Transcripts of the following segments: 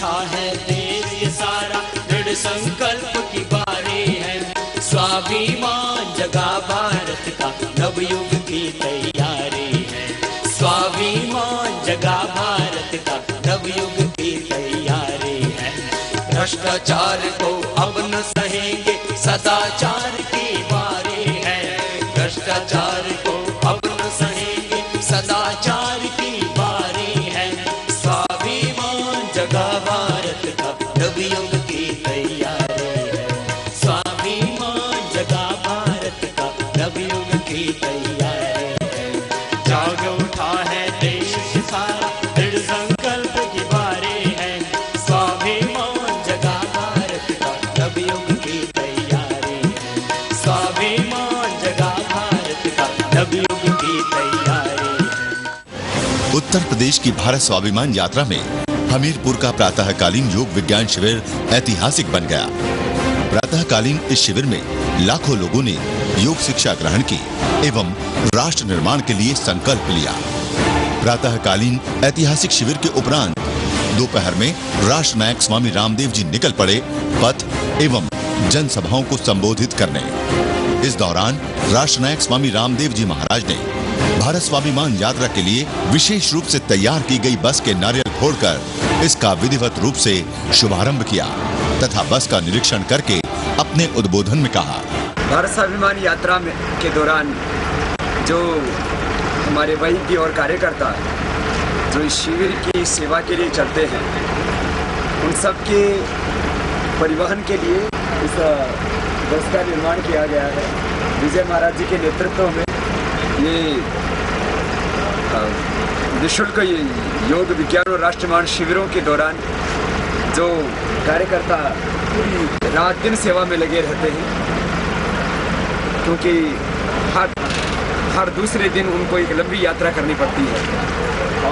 उठा है देश ये सारा, दृढ़ संकल्प की बारी है। स्वाभिमान जगा भारत का, नवयुग की तैयारी है। स्वाभिमान जगा भारत का, नवयुग की तैयारी है। भ्रष्टाचार को अब न सहेंगे, सदाचार की बारी है। भ्रष्टाचार को अब न सहेंगे, सदाचार की बारी है। स्वाभिमान जगा भारत का, नवयुग की तैयारी है। स्वाभिमान जगा भारत का, नवयुग की तैयारी है। जाग उठा है देश सारा, दृढ़ संकल्प की बारी है। स्वाभिमान जगा भारत का, नवयुग की तैयारी है। स्वाभिमान जगा भारत का, नवयुग की तैयारी है। उत्तर प्रदेश की भारत स्वाभिमान यात्रा में हमीरपुर का प्रातःकालीन योग विज्ञान शिविर ऐतिहासिक बन गया। प्रातःकालीन इस शिविर में लाखों लोगों ने योग शिक्षा ग्रहण की एवं राष्ट्र निर्माण के लिए संकल्प लिया। प्रातःकालीन ऐतिहासिक शिविर के उपरांत दोपहर में राष्ट्र नायक स्वामी रामदेव जी निकल पड़े पथ एवं जनसभाओं को संबोधित करने। इस दौरान राष्ट्र नायक स्वामी रामदेव जी महाराज ने भारत स्वाभिमान यात्रा के लिए विशेष रूप से तैयार की गई बस के नारियल फोड़कर इसका विधिवत रूप से शुभारंभ किया तथा बस का निरीक्षण करके अपने उद्बोधन में कहा, भारत स्वाभिमान यात्रा में के दौरान जो हमारे वैद्य और कार्यकर्ता जो इस शिविर की सेवा के लिए चलते हैं, उन सब के परिवहन के लिए इस बस का निर्माण किया गया है। विजय महाराज जी के नेतृत्व में ये निःशुल्क योग विज्ञान और राष्ट्रमान शिविरों के दौरान जो कार्यकर्ता पूरी रात दिन सेवा में लगे रहते हैं, क्योंकि हर दूसरे दिन उनको एक लंबी यात्रा करनी पड़ती है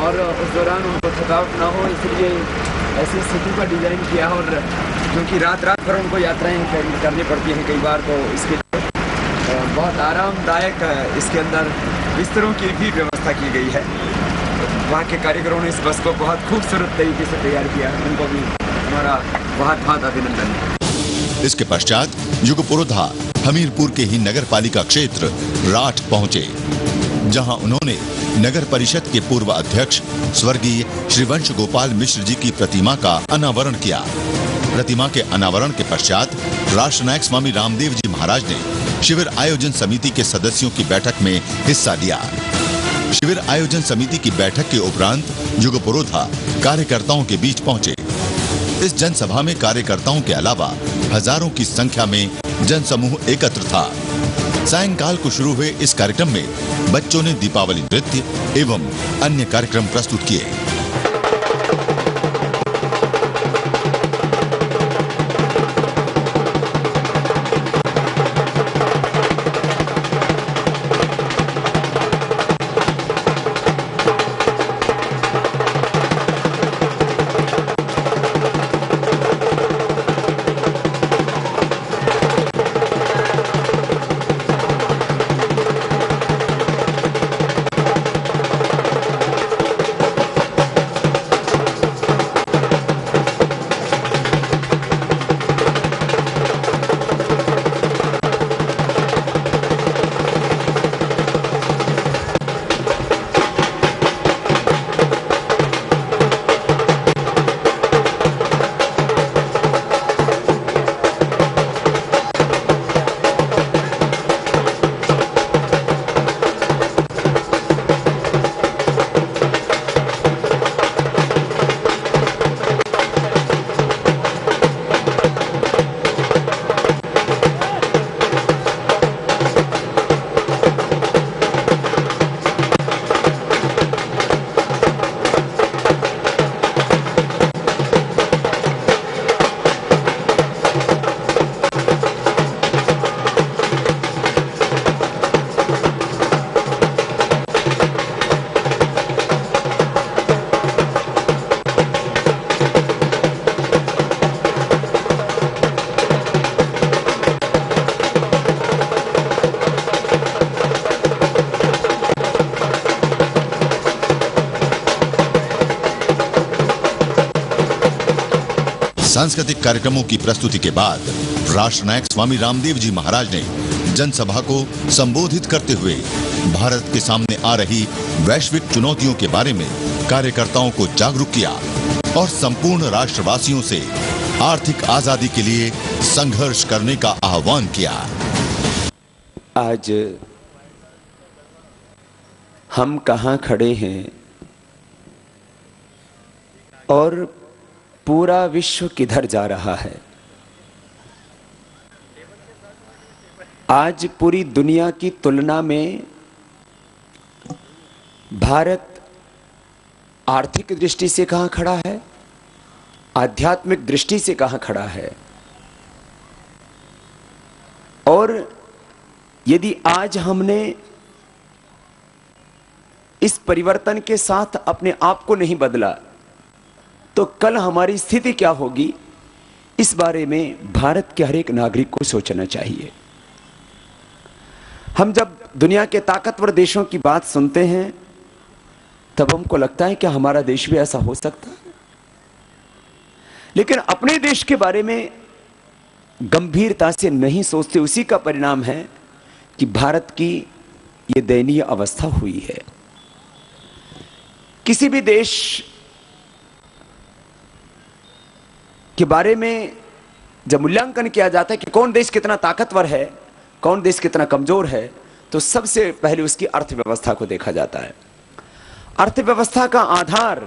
और उस दौरान उनको थकावट ना हो, इसलिए ऐसी स्थिति का डिज़ाइन किया। और क्योंकि रात भर उनको यात्राएं करनी पड़ती हैं कई बार, तो इसके बहुत आरामदायक इसके अंदर बिस्तरों की भी व्यवस्था की गई है। वहाँ के कारीगरों ने इस बस को बहुत खूबसूरत तरीके से तैयार किया, उनको भी हमारा बहुत बहुत अभिनंदन। इसके पश्चात युग पुरोधा हमीरपुर के ही नगर पालिका क्षेत्र राठ पहुंचे, जहां उन्होंने नगर परिषद के पूर्व अध्यक्ष स्वर्गीय श्री वंश गोपाल मिश्र जी की प्रतिमा का अनावरण किया। प्रतिमा के अनावरण के पश्चात राष्ट्र नायक स्वामी रामदेव जी महाराज ने शिविर आयोजन समिति के सदस्यों की बैठक में हिस्सा लिया। शिविर आयोजन समिति की बैठक के उपरांत युग पुरोधा कार्यकर्ताओं के बीच पहुंचे। इस जनसभा में कार्यकर्ताओं के अलावा हजारों की संख्या में जनसमूह एकत्र था। सायंकाल को शुरू हुए इस कार्यक्रम में बच्चों ने दीपावली नृत्य एवं अन्य कार्यक्रम प्रस्तुत किए। सांस्कृतिक कार्यक्रमों की प्रस्तुति के बाद राष्ट्रनायक स्वामी रामदेव जी महाराज ने जनसभा को संबोधित करते हुए भारत के सामने आ रही वैश्विक चुनौतियों के बारे में कार्यकर्ताओं को जागरूक किया और संपूर्ण राष्ट्रवासियों से आर्थिक आजादी के लिए संघर्ष करने का आह्वान किया। आज हम कहां खड़े हैं और पूरा विश्व किधर जा रहा है। आज पूरी दुनिया की तुलना में भारत आर्थिक दृष्टि से कहां खड़ा है, आध्यात्मिक दृष्टि से कहां खड़ा है। और यदि आज हमने इस परिवर्तन के साथ अपने आप को नहीं बदला तो कल हमारी स्थिति क्या होगी, इस बारे में भारत के हर एक नागरिक को सोचना चाहिए। हम जब दुनिया के ताकतवर देशों की बात सुनते हैं तब हमको लगता है कि हमारा देश भी ऐसा हो सकता है, लेकिन अपने देश के बारे में गंभीरता से नहीं सोचते। उसी का परिणाम है कि भारत की यह दयनीय अवस्था हुई है। किसी भी देश के बारे में जब मूल्यांकन किया जाता है कि कौन देश कितना ताकतवर है, कौन देश कितना कमजोर है, तो सबसे पहले उसकी अर्थव्यवस्था को देखा जाता है। अर्थव्यवस्था का आधार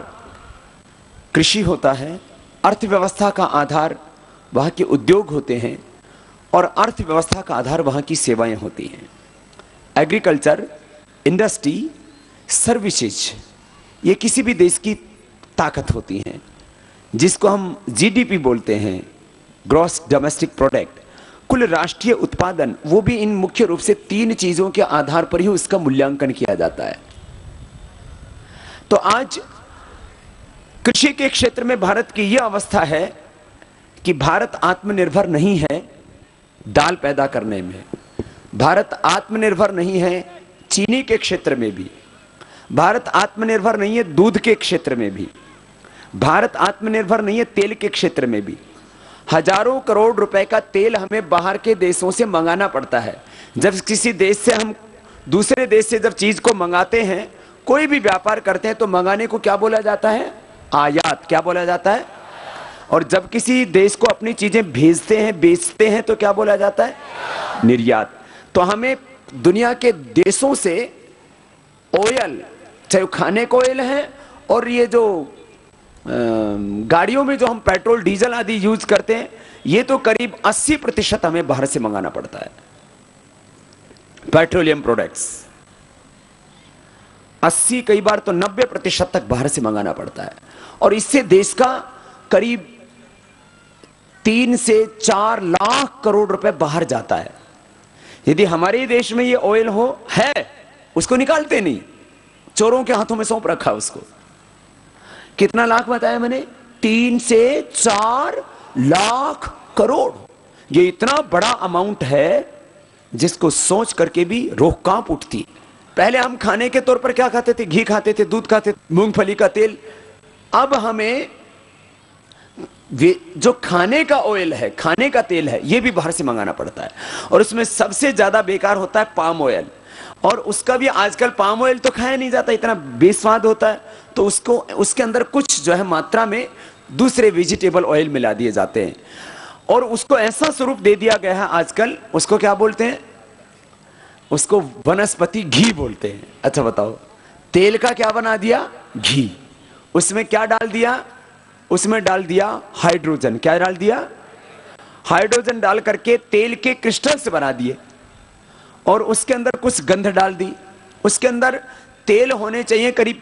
कृषि होता है, अर्थव्यवस्था का आधार वहां के उद्योग होते हैं और अर्थव्यवस्था का आधार वहां की सेवाएं होती हैं। एग्रीकल्चर, इंडस्ट्री, सर्विसेज, ये किसी भी देश की ताकत होती हैं, जिसको हम जीडीपी बोलते हैं, ग्रॉस डोमेस्टिक प्रोडक्ट, कुल राष्ट्रीय उत्पादन। वो भी इन मुख्य रूप से 3 चीजों के आधार पर ही उसका मूल्यांकन किया जाता है। तो आज कृषि के क्षेत्र में भारत की यह अवस्था है कि भारत आत्मनिर्भर नहीं है दाल पैदा करने में, भारत आत्मनिर्भर नहीं है चीनी के क्षेत्र में भी, भारत आत्मनिर्भर नहीं है दूध के क्षेत्र में भी, भारत आत्मनिर्भर नहीं है तेल के क्षेत्र में भी। हजारों करोड़ रुपए का तेल हमें बाहर के देशों से मंगाना पड़ता है। जब किसी देश से हम दूसरे देश से जब चीज को मंगाते हैं, कोई भी व्यापार करते हैं, तो मंगाने को क्या बोला जाता है? आयात। क्या बोला जाता है? और जब किसी देश को अपनी चीजें भेजते हैं, बेचते हैं, तो क्या बोला जाता है? निर्यात। तो हमें दुनिया के देशों से ऑयल, चाहे खाने का ऑयल है और ये जो गाड़ियों में जो हम पेट्रोल डीजल आदि यूज करते हैं, ये तो करीब 80% हमें बाहर से मंगाना पड़ता है। पेट्रोलियम प्रोडक्ट्स 80, कई बार तो 90% तक बाहर से मंगाना पड़ता है। और इससे देश का करीब 3 से 4 लाख करोड़ रुपए बाहर जाता है। यदि हमारे देश में ये ऑयल है, उसको निकालते नहीं, चोरों के हाथों में सौंप रखा उसको। कितना लाख बताया मैंने? 3 से 4 लाख करोड़। ये इतना बड़ा अमाउंट है जिसको सोच करके भी रूह कांप उठती। पहले हम खाने के तौर पर क्या खाते थे? घी खाते थे, दूध खाते थे, मूंगफली का तेल। अब हमें जो खाने का ऑयल है, खाने का तेल है, ये भी बाहर से मंगाना पड़ता है। और उसमें सबसे ज्यादा बेकार होता है पाम ऑयल। और उसका भी आजकल पाम ऑयल तो खाया नहीं जाता, इतना बेस्वाद होता है। तो उसको, उसके अंदर कुछ जो है मात्रा में दूसरे वेजिटेबल ऑयल मिला दिए जाते हैं और उसको ऐसा स्वरूप दे दिया गया है आजकल, उसको क्या बोलते हैं? उसको वनस्पति घी बोलते हैं। अच्छा बताओ, तेल का क्या बना दिया? घी। उसमें क्या डाल दिया? उसमें डाल दिया हाइड्रोजन। क्या डाल दिया? हाइड्रोजन डाल करके तेल के क्रिस्टल से बना दिए और उसके अंदर कुछ गंध डाल दी। उसके अंदर तेल होने चाहिए करीब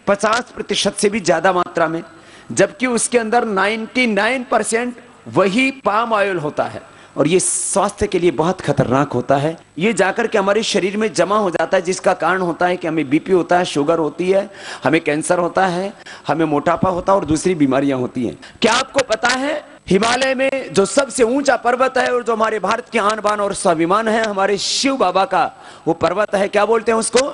50% से भी ज्यादा मात्रा में, जबकि उसके अंदर 99% वही पाम ऑयल होता है। और ये स्वास्थ्य के लिए बहुत खतरनाक होता है। ये जाकर के हमारे शरीर में जमा हो जाता है, जिसका कारण होता है कि हमें बीपी होता है, शुगर होती है, हमें कैंसर होता है, हमें मोटापा होता है और दूसरी बीमारियां होती हैं। क्या आपको पता है हिमालय में जो सबसे ऊंचा पर्वत है और जो हमारे भारत की आन बान और स्वाभिमान है, हमारे शिव बाबा का वो पर्वत है, क्या बोलते हैं उसको?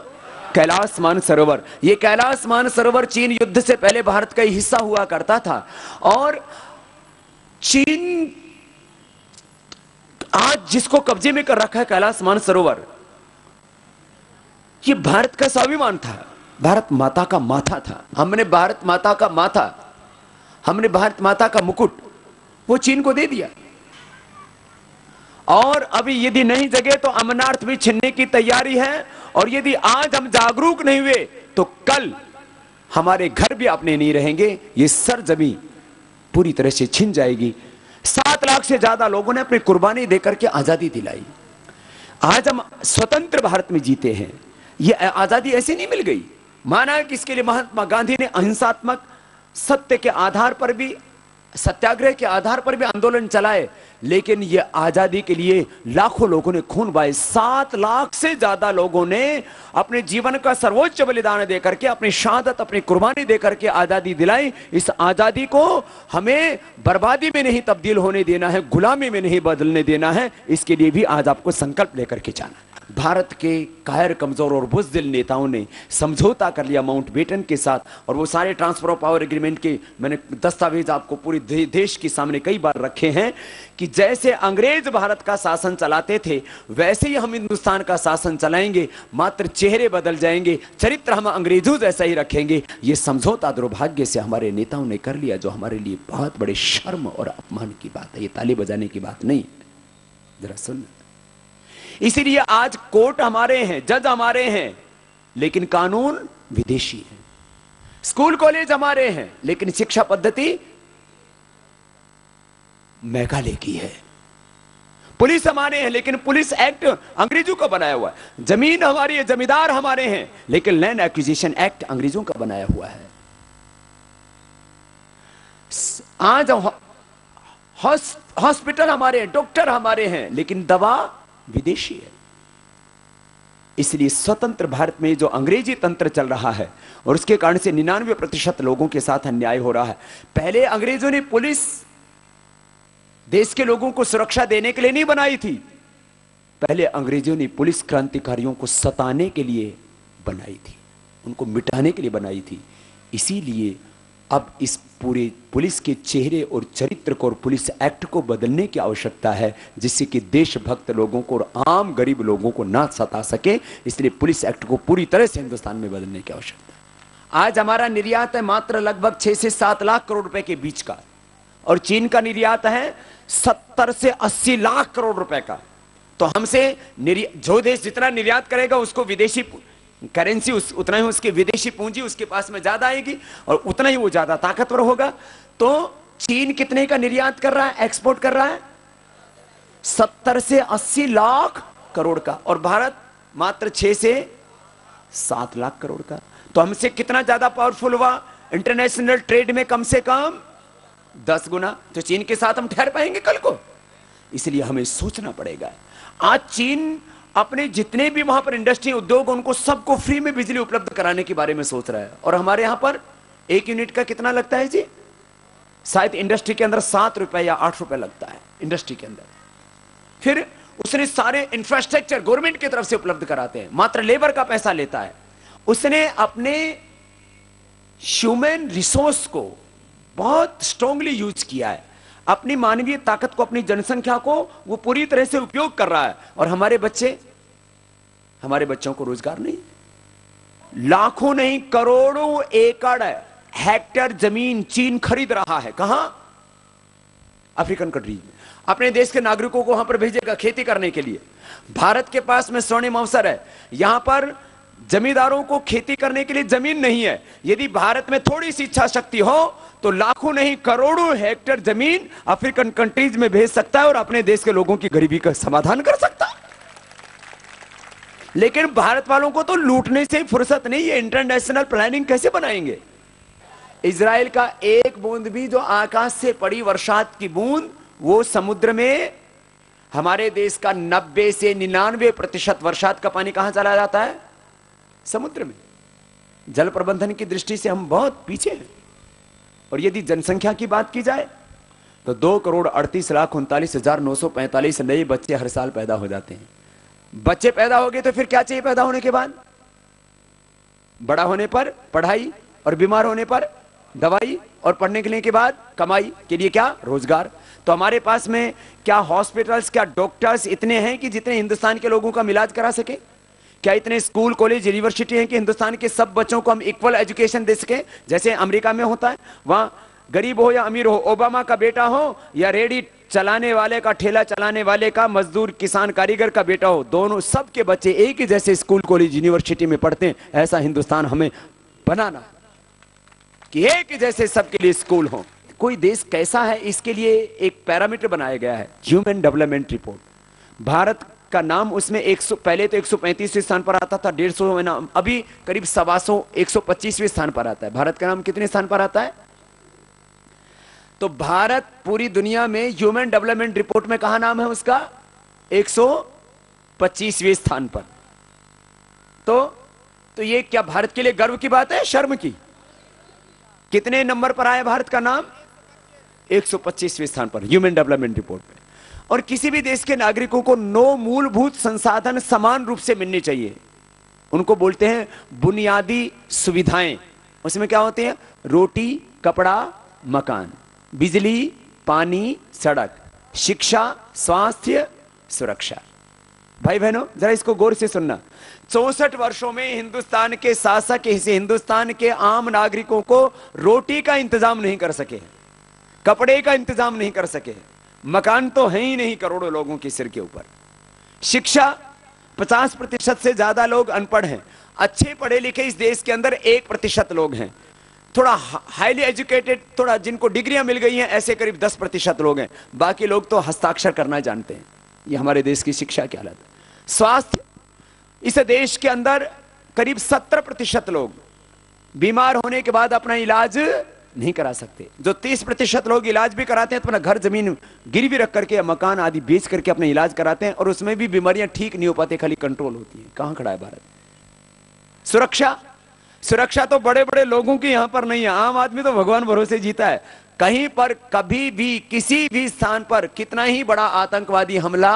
कैलाश मानसरोवर। ये कैलाश मानसरोवर चीन युद्ध से पहले भारत का हिस्सा हुआ करता था और चीन आज जिसको कब्जे में कर रखा है कैलाश मानसरोवर, ये भारत का स्वाभिमान था, भारत माता का माथा था। हमने भारत माता का माथा, हमने भारत माता का मुकुट वो चीन को दे दिया। और अभी यदि नहीं जगे तो अमरनाथ भी छीनने की तैयारी है। और यदि आज हम जागरूक नहीं हुए तो कल हमारे घर भी अपने नहीं रहेंगे, ये सरजमी पूरी तरह से छिन जाएगी। 7 लाख से ज्यादा लोगों ने अपनी कुर्बानी देकर के आजादी दिलाई। आज हम स्वतंत्र भारत में जीते हैं। ये आजादी ऐसे नहीं मिल गई। माना कि इसके लिए महात्मा गांधी ने अहिंसात्मक सत्य के आधार पर भी, सत्याग्रह के आधार पर भी आंदोलन चलाए, लेकिन यह आजादी के लिए लाखों लोगों ने खून बहाए। 7 लाख से ज्यादा लोगों ने अपने जीवन का सर्वोच्च बलिदान देकर के, अपनी शहादत, अपनी कुर्बानी देकर के आजादी दिलाई। इस आजादी को हमें बर्बादी में नहीं तब्दील होने देना है, गुलामी में नहीं बदलने देना है। इसके लिए भी आज आपको संकल्प लेकर के जाना। भारत के कायर, कमजोर और बुज़दिल नेताओं ने समझौता कर लिया माउंटबेटन के साथ, और वो सारे ट्रांसफर ऑफ पावर एग्रीमेंट के मैंने दस्तावेज आपको पूरे देश के सामने कई बार रखे हैं कि जैसे अंग्रेज भारत का शासन चलाते थे वैसे ही हम हिंदुस्तान का शासन चलाएंगे, मात्र चेहरे बदल जाएंगे, चरित्र हम अंग्रेजों जैसा ही रखेंगे। ये समझौता दुर्भाग्य से हमारे नेताओं ने कर लिया, जो हमारे लिए बहुत बड़े शर्म और अपमान की बात है। ये ताली बजाने की बात नहीं, जरा सुन। इसीलिए आज कोर्ट हमारे हैं, जज हमारे हैं, लेकिन कानून विदेशी है। स्कूल कॉलेज हमारे हैं, लेकिन शिक्षा पद्धति मेघालय की है। पुलिस हमारे हैं, लेकिन पुलिस एक्ट अंग्रेजों का बनाया हुआ है। जमीन हमारी है, जमींदार हमारे हैं, लेकिन लैंड एक्विजिशन एक्ट अंग्रेजों का बनाया हुआ है। आज हॉस्पिटल हमारे हैं, डॉक्टर हमारे हैं, लेकिन दवा विदेशी है। इसलिए स्वतंत्र भारत में जो अंग्रेजी तंत्र चल रहा है और उसके कारण से 99% लोगों के साथ अन्याय हो रहा है। पहले अंग्रेजों ने पुलिस देश के लोगों को सुरक्षा देने के लिए नहीं बनाई थी, पहले अंग्रेजों ने पुलिस क्रांतिकारियों को सताने के लिए बनाई थी, उनको मिटाने के लिए बनाई थी। इसीलिए अब इस पूरे पुलिस के चेहरे और चरित्र को और पुलिस एक्ट को बदलने की आवश्यकता है, जिससे कि देशभक्त लोगों को और आम गरीब लोगों को ना सता सके। इसलिए पुलिस एक्ट को पूरी तरह से हिंदुस्तान में बदलने की आवश्यकता है। आज हमारा निर्यात है मात्र लगभग 6 से 7 लाख करोड़ रुपए के बीच का, और चीन का निर्यात है 70 से 80 लाख करोड़ रुपए का। तो हमसे जो देश जितना निर्यात करेगा उसको विदेशी करेंसी उतना ही उसकी विदेशी पूंजी उसके पास में ज्यादा आएगी, और उतना ही वो ज्यादा ताकतवर होगा। तो चीन कितने का निर्यात कर रहा है, एक्सपोर्ट कर रहा है? 70 से 80 लाख करोड़ का, और भारत मात्र 6 से 7 लाख करोड़ का। तो हमसे कितना ज्यादा पावरफुल हुआ इंटरनेशनल ट्रेड में? कम से कम 10 गुना। तो चीन के साथ हम ठहर पाएंगे कल को? इसलिए हमें सोचना पड़ेगा। आज चीन अपने जितने भी वहां पर इंडस्ट्री, उद्योग, उनको सबको फ्री में बिजली उपलब्ध कराने के बारे में सोच रहा है। और हमारे यहां पर 1 यूनिट का कितना लगता है जी? शायद इंडस्ट्री के अंदर 7 रुपए या 8 रुपए लगता है इंडस्ट्री के अंदर। फिर उसने सारे इंफ्रास्ट्रक्चर गवर्नमेंट की तरफ से उपलब्ध कराते हैं, मात्र लेबर का पैसा लेता है। उसने अपने ह्यूमन रिसोर्स को बहुत स्ट्रांगली यूज किया है, अपनी मानवीय ताकत को, अपनी जनसंख्या को वो पूरी तरह से उपयोग कर रहा है। और हमारे बच्चों को रोजगार नहीं। लाखों नहीं करोड़ों एकड़ हेक्टेयर जमीन चीन खरीद रहा है। कहां? अफ्रीकन कंट्रीज में। अपने देश के नागरिकों को वहां पर भेजेगा खेती करने के लिए। भारत के पास में स्वर्णिम अवसर है। यहां पर जमींदारों को खेती करने के लिए जमीन नहीं है। यदि भारत में थोड़ी सी इच्छा शक्ति हो तो लाखों नहीं करोड़ों हेक्टेयर जमीन अफ्रीकन कंट्रीज में भेज सकता है और अपने देश के लोगों की गरीबी का समाधान कर सकता है। लेकिन भारत वालों को तो लूटने से फुर्सत नहीं है। इंटरनेशनल प्लानिंग कैसे बनाएंगे? इजराइल का एक बूंद भी जो आकाश से पड़ी वर्षात की बूंद, वो समुद्र में हमारे देश का 90 से 99% वर्षात का पानी कहां चला जाता है? समुद्र में। जल प्रबंधन की दृष्टि से हम बहुत पीछे हैं। और यदि जनसंख्या की बात की जाए तो 2,38,39,945 नए बच्चे हर साल पैदा हो जाते हैं। बच्चे पैदा हो गए तो फिर क्या चाहिए पैदा होने के बाद? बड़ा होने पर पढ़ाई, और बीमार होने पर दवाई, और पढ़ने के लिए के बाद कमाई के लिए क्या, रोजगार। तो हमारे पास में क्या हॉस्पिटल्स, क्या डॉक्टर्स इतने हैं कि जितने हिंदुस्तान के लोगों का इलाज करा सके? क्या इतने स्कूल, कॉलेज, यूनिवर्सिटी हैं कि हिंदुस्तान के सब बच्चों को हम इक्वल एजुकेशन दे सके जैसे अमेरिका में होता है? वहां गरीब हो या अमीर हो, ओबामा का बेटा हो या रेडी चलाने वाले का, ठेला चलाने वाले का, मजदूर, किसान, कारीगर का बेटा हो, दोनों सबके बच्चे एक ही जैसे स्कूल, कॉलेज, यूनिवर्सिटी में पढ़ते हैं। ऐसा हिंदुस्तान हमें बनाना कि एक ही जैसे सबके लिए स्कूल हो। कोई देश कैसा है, इसके लिए एक पैरामीटर बनाया गया है, ह्यूमन डेवलपमेंट रिपोर्ट। भारत का नाम उसमें 100, पहले तो 135वें स्थान पर आता था, 150 नाम, अभी करीब 125 125वें स्थान पर आता है। भारत का नाम कितने स्थान पर आता है? तो भारत पूरी दुनिया में ह्यूमन डेवलपमेंट रिपोर्ट में कहां नाम है उसका? 125वें स्थान पर। तो ये क्या भारत के लिए गर्व की बात है, शर्म की? कितने नंबर पर आया भारत का नाम? 125वें स्थान पर ह्यूमन डेवलपमेंट रिपोर्ट में। और किसी भी देश के नागरिकों को 9 मूलभूत संसाधन समान रूप से मिलने चाहिए। उनको बोलते हैं बुनियादी सुविधाएं। उसमें क्या होते हैं? रोटी, कपड़ा, मकान, बिजली, पानी, सड़क, शिक्षा, स्वास्थ्य, सुरक्षा। भाई बहनों, जरा इसको गौर से सुनना। 64 वर्षों में हिंदुस्तान के शासक हिंदुस्तान के आम नागरिकों को रोटी का इंतजाम नहीं कर सके, कपड़े का इंतजाम नहीं कर सके, मकान तो है ही नहीं करोड़ों लोगों के सिर के ऊपर। शिक्षा, 50% से ज्यादा लोग अनपढ़ हैं। अच्छे पढ़े लिखे इस देश के अंदर 1% लोग हैं। थोड़ा हाईली एजुकेटेड, थोड़ा जिनको डिग्रियां मिल गई हैं, ऐसे करीब 10% लोग हैं। बाकी लोग तो हस्ताक्षर करना जानते हैं। ये हमारे देश की शिक्षा की हालत है। स्वास्थ्य, इस देश के अंदर करीब 70% लोग बीमार होने के बाद अपना इलाज नहीं करा सकते। जो 30% लोग इलाज भी कराते हैं तो अपना घर जमीन गिरवी रख करके या मकान आदि बेच करके अपना इलाज कराते हैं, और उसमें भी बीमारियां ठीक नहीं हो पाती, खाली कंट्रोल होती है। कहां खड़ा है भारत? सुरक्षा, सुरक्षा तो बड़े बड़े लोगों की यहां पर नहीं है। आम आदमी तो भगवान भरोसे जीता है। कहीं पर कभी भी किसी भी स्थान पर कितना ही बड़ा आतंकवादी हमला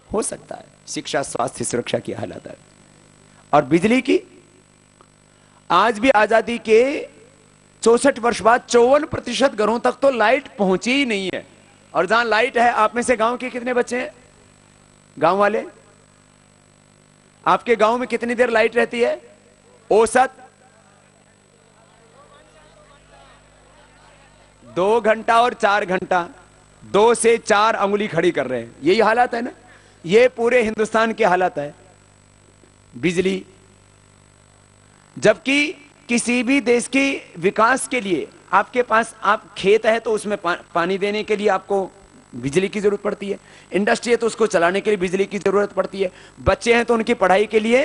हो सकता है। शिक्षा, स्वास्थ्य, सुरक्षा की हालत है। और बिजली की, आज भी आजादी के 64 वर्ष बाद 54% घरों तक तो लाइट पहुंची ही नहीं है। और जहां लाइट है, आप में से गांव के कितने बच्चे हैं? गांव वाले, आपके गांव में कितनी देर लाइट रहती है औसत? 2 घंटा और 4 घंटा, 2 से 4 अंगुली खड़ी कर रहे हैं। यही हालत है ना, ये पूरे हिंदुस्तान की हालत है। बिजली, जबकि किसी भी देश के विकास के लिए आपके पास, आप खेत है तो उसमें पानी देने के लिए आपको बिजली की जरूरत पड़ती है। इंडस्ट्री है तो उसको चलाने के लिए बिजली की जरूरत पड़ती है। बच्चे हैं तो उनकी पढ़ाई के लिए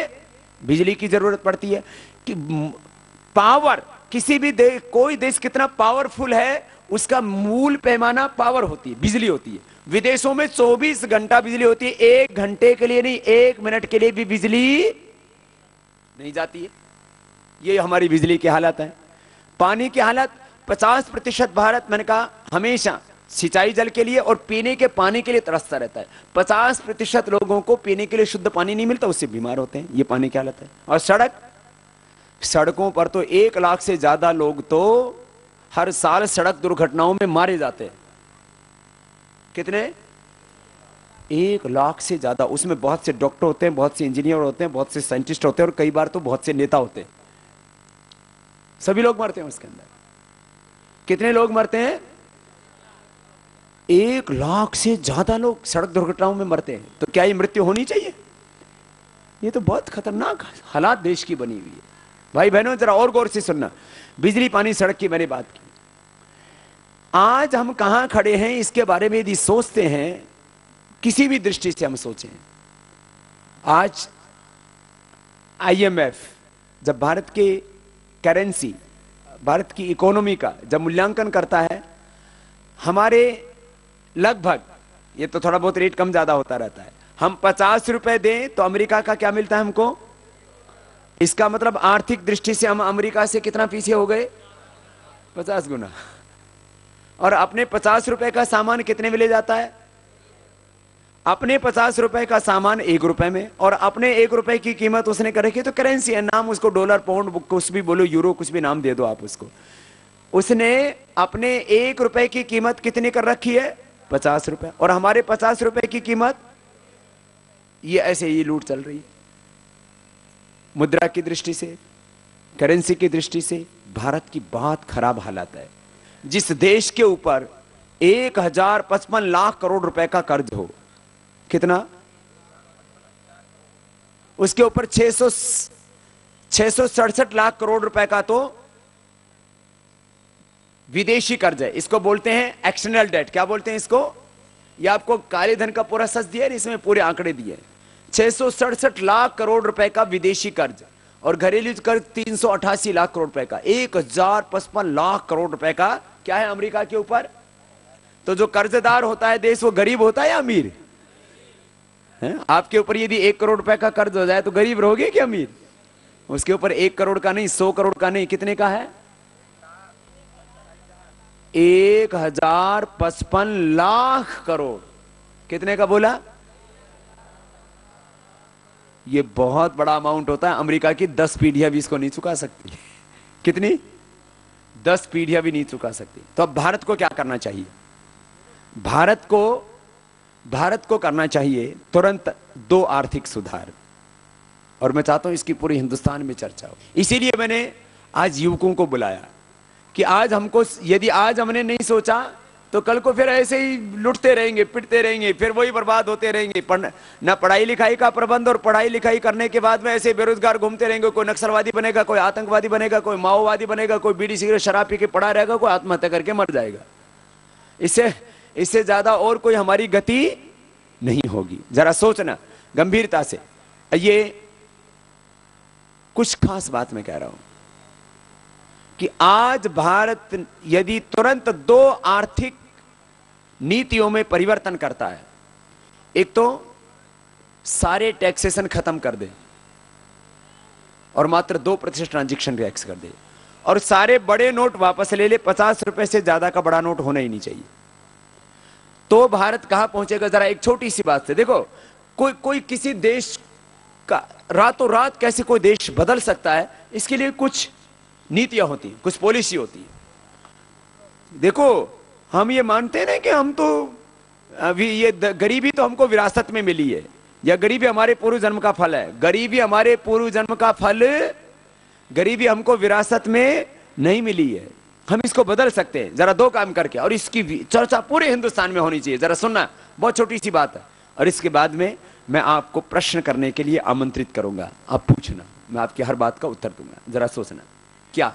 बिजली की जरूरत पड़ती है। कि पावर, किसी भी देश, कोई देश कितना पावरफुल है उसका मूल पैमाना पावर होती है, बिजली होती है। विदेशों में 24 घंटा बिजली होती है। 1 घंटे के लिए नहीं, 1 मिनट के लिए भी बिजली नहीं जाती है। ये हमारी बिजली की हालत है। पानी की हालत, 50% भारत, मैंने कहा, हमेशा सिंचाई जल के लिए और पीने के पानी के लिए तरसता रहता है। 50% लोगों को पीने के लिए शुद्ध पानी नहीं मिलता, उससे बीमार होते हैं। ये पानी की हालत है। और सड़क, सड़कों पर तो 1 लाख से ज्यादा लोग तो हर साल सड़क दुर्घटनाओं में मारे जाते हैं। कितने? 1 लाख से ज्यादा। उसमें बहुत से डॉक्टर होते हैं, बहुत से इंजीनियर होते हैं, बहुत से साइंटिस्ट होते हैं, और कई बार तो बहुत से नेता होते हैं। सभी लोग मरते हैं उसके अंदर। कितने लोग मरते हैं? 1 लाख से ज्यादा लोग सड़क दुर्घटनाओं में मरते हैं। तो क्या ये मृत्यु होनी चाहिए? ये तो बहुत खतरनाक हालात देश की बनी हुई है। भाई बहनों, जरा और गौर से सुनना। बिजली, पानी, सड़क की मैंने बात की। आज हम कहां खड़े हैं इसके बारे में यदि सोचते हैं, किसी भी दृष्टि से हम सोचें, आज IMF जब भारत के करेंसी, भारत की इकोनॉमी का जब मूल्यांकन करता है, हमारे लगभग, ये तो थोड़ा बहुत रेट कम ज्यादा होता रहता है, हम 50 रुपए दें तो अमेरिका का क्या मिलता है हमको? इसका मतलब आर्थिक दृष्टि से हम अमेरिका से कितना पीछे हो गए? 50 गुना। और अपने 50 रुपए का सामान कितने में ले जाता है? अपने 50 रुपए का सामान 1 रुपए में, और अपने 1 रुपए की कीमत उसने कर रखी है। तो करेंसी है, नाम उसको डॉलर, पाउंड, कुछ भी बोलो, यूरो, कुछ भी नाम दे दो आप उसको। उसने अपने 1 रुपए की कीमत कितनी कर रखी है? 50 रुपए। और हमारे 50 रुपए की कीमत, ये ऐसे ही लूट चल रही है। मुद्रा की दृष्टि से, करेंसी की दृष्टि से भारत की बहुत खराब हालत है। जिस देश के ऊपर 1055 लाख करोड़ रुपए का कर्ज हो, कितना? उसके ऊपर 667 लाख करोड़ रुपए का तो विदेशी कर्ज है। इसको बोलते हैं एक्सटर्नल डेट। क्या बोलते हैं इसको? ये आपको काले धन का पूरा सच दिया है, इसमें पूरे आंकड़े दिए। 667 लाख करोड़ रुपए का विदेशी कर्ज और घरेलू कर्ज 388 लाख करोड़ रुपए का। 1055 लाख करोड़ रुपए का क्या है अमेरिका के ऊपर? तो जो कर्जदार होता है देश, वो गरीब होता है या अमीर है? आपके ऊपर यदि 1 करोड़ रुपए का कर्ज हो जाए तो गरीब रहोगे कि अमीर? उसके ऊपर 1 करोड़ का नहीं, 100 करोड़ का नहीं, कितने का है? 1055 लाख करोड़। कितने का बोला? ये बहुत बड़ा अमाउंट होता है। अमेरिका की 10 पीढ़ियां भी इसको नहीं चुका सकती। कितनी? 10 पीढ़ियां भी नहीं चुका सकती। तो अब भारत को क्या करना चाहिए? भारत को करना चाहिए तुरंत 2 आर्थिक सुधार, और मैं चाहता हूं इसकी पूरी हिंदुस्तान में चर्चा हो। इसीलिए मैंने आज युवकों को बुलाया कि आज हमको, यदि आज हमने नहीं सोचा तो कल को फिर ऐसे ही लुटते रहेंगे, पिटते रहेंगे, फिर वही बर्बाद होते रहेंगे। ना पढ़ाई लिखाई का प्रबंध, और पढ़ाई लिखाई करने के बाद में ऐसे बेरोजगार घूमते रहेंगे। कोई नक्सलवादी बनेगा, कोई आतंकवादी बनेगा, कोई माओवादी बनेगा, कोई बीड़ी सिगरेट शराब पी के पड़ा रहेगा, कोई आत्महत्या करके मर जाएगा। इससे ज्यादा और कोई हमारी गति नहीं होगी। जरा सोचना गंभीरता से। ये कुछ खास बात मैं कह रहा हूं कि आज भारत यदि तुरंत 2 आर्थिक नीतियों में परिवर्तन करता है, एक तो सारे टैक्सेशन खत्म कर दे और मात्र 2% ट्रांजैक्शन टैक्स कर दे, और सारे बड़े नोट वापस ले ले। 50 रुपए से ज्यादा का बड़ा नोट होना ही नहीं चाहिए। तो भारत कहां पहुंचेगा? जरा एक छोटी सी बात से देखो, कोई किसी देश का रातों रात कैसे कोई देश बदल सकता है? इसके लिए कुछ नीतियां होती हैं, कुछ पॉलिसी होती है। देखो, हम ये मानते हैं ना कि हम तो अभी ये गरीबी तो हमको विरासत में मिली है, या गरीबी हमारे पूर्व जन्म का फल है। गरीबी हमारे पूर्व जन्म का फल, गरीबी हमको विरासत में नहीं मिली है। हम इसको बदल सकते हैं जरा 2 काम करके, और इसकी चर्चा पूरे हिंदुस्तान में होनी चाहिए। जरा सुनना, बहुत छोटी सी बात है, और इसके बाद में मैं आपको प्रश्न करने के लिए आमंत्रित करूंगा। आप पूछना, मैं आपकी हर बात का उत्तर दूंगा। जरा सोचना, क्या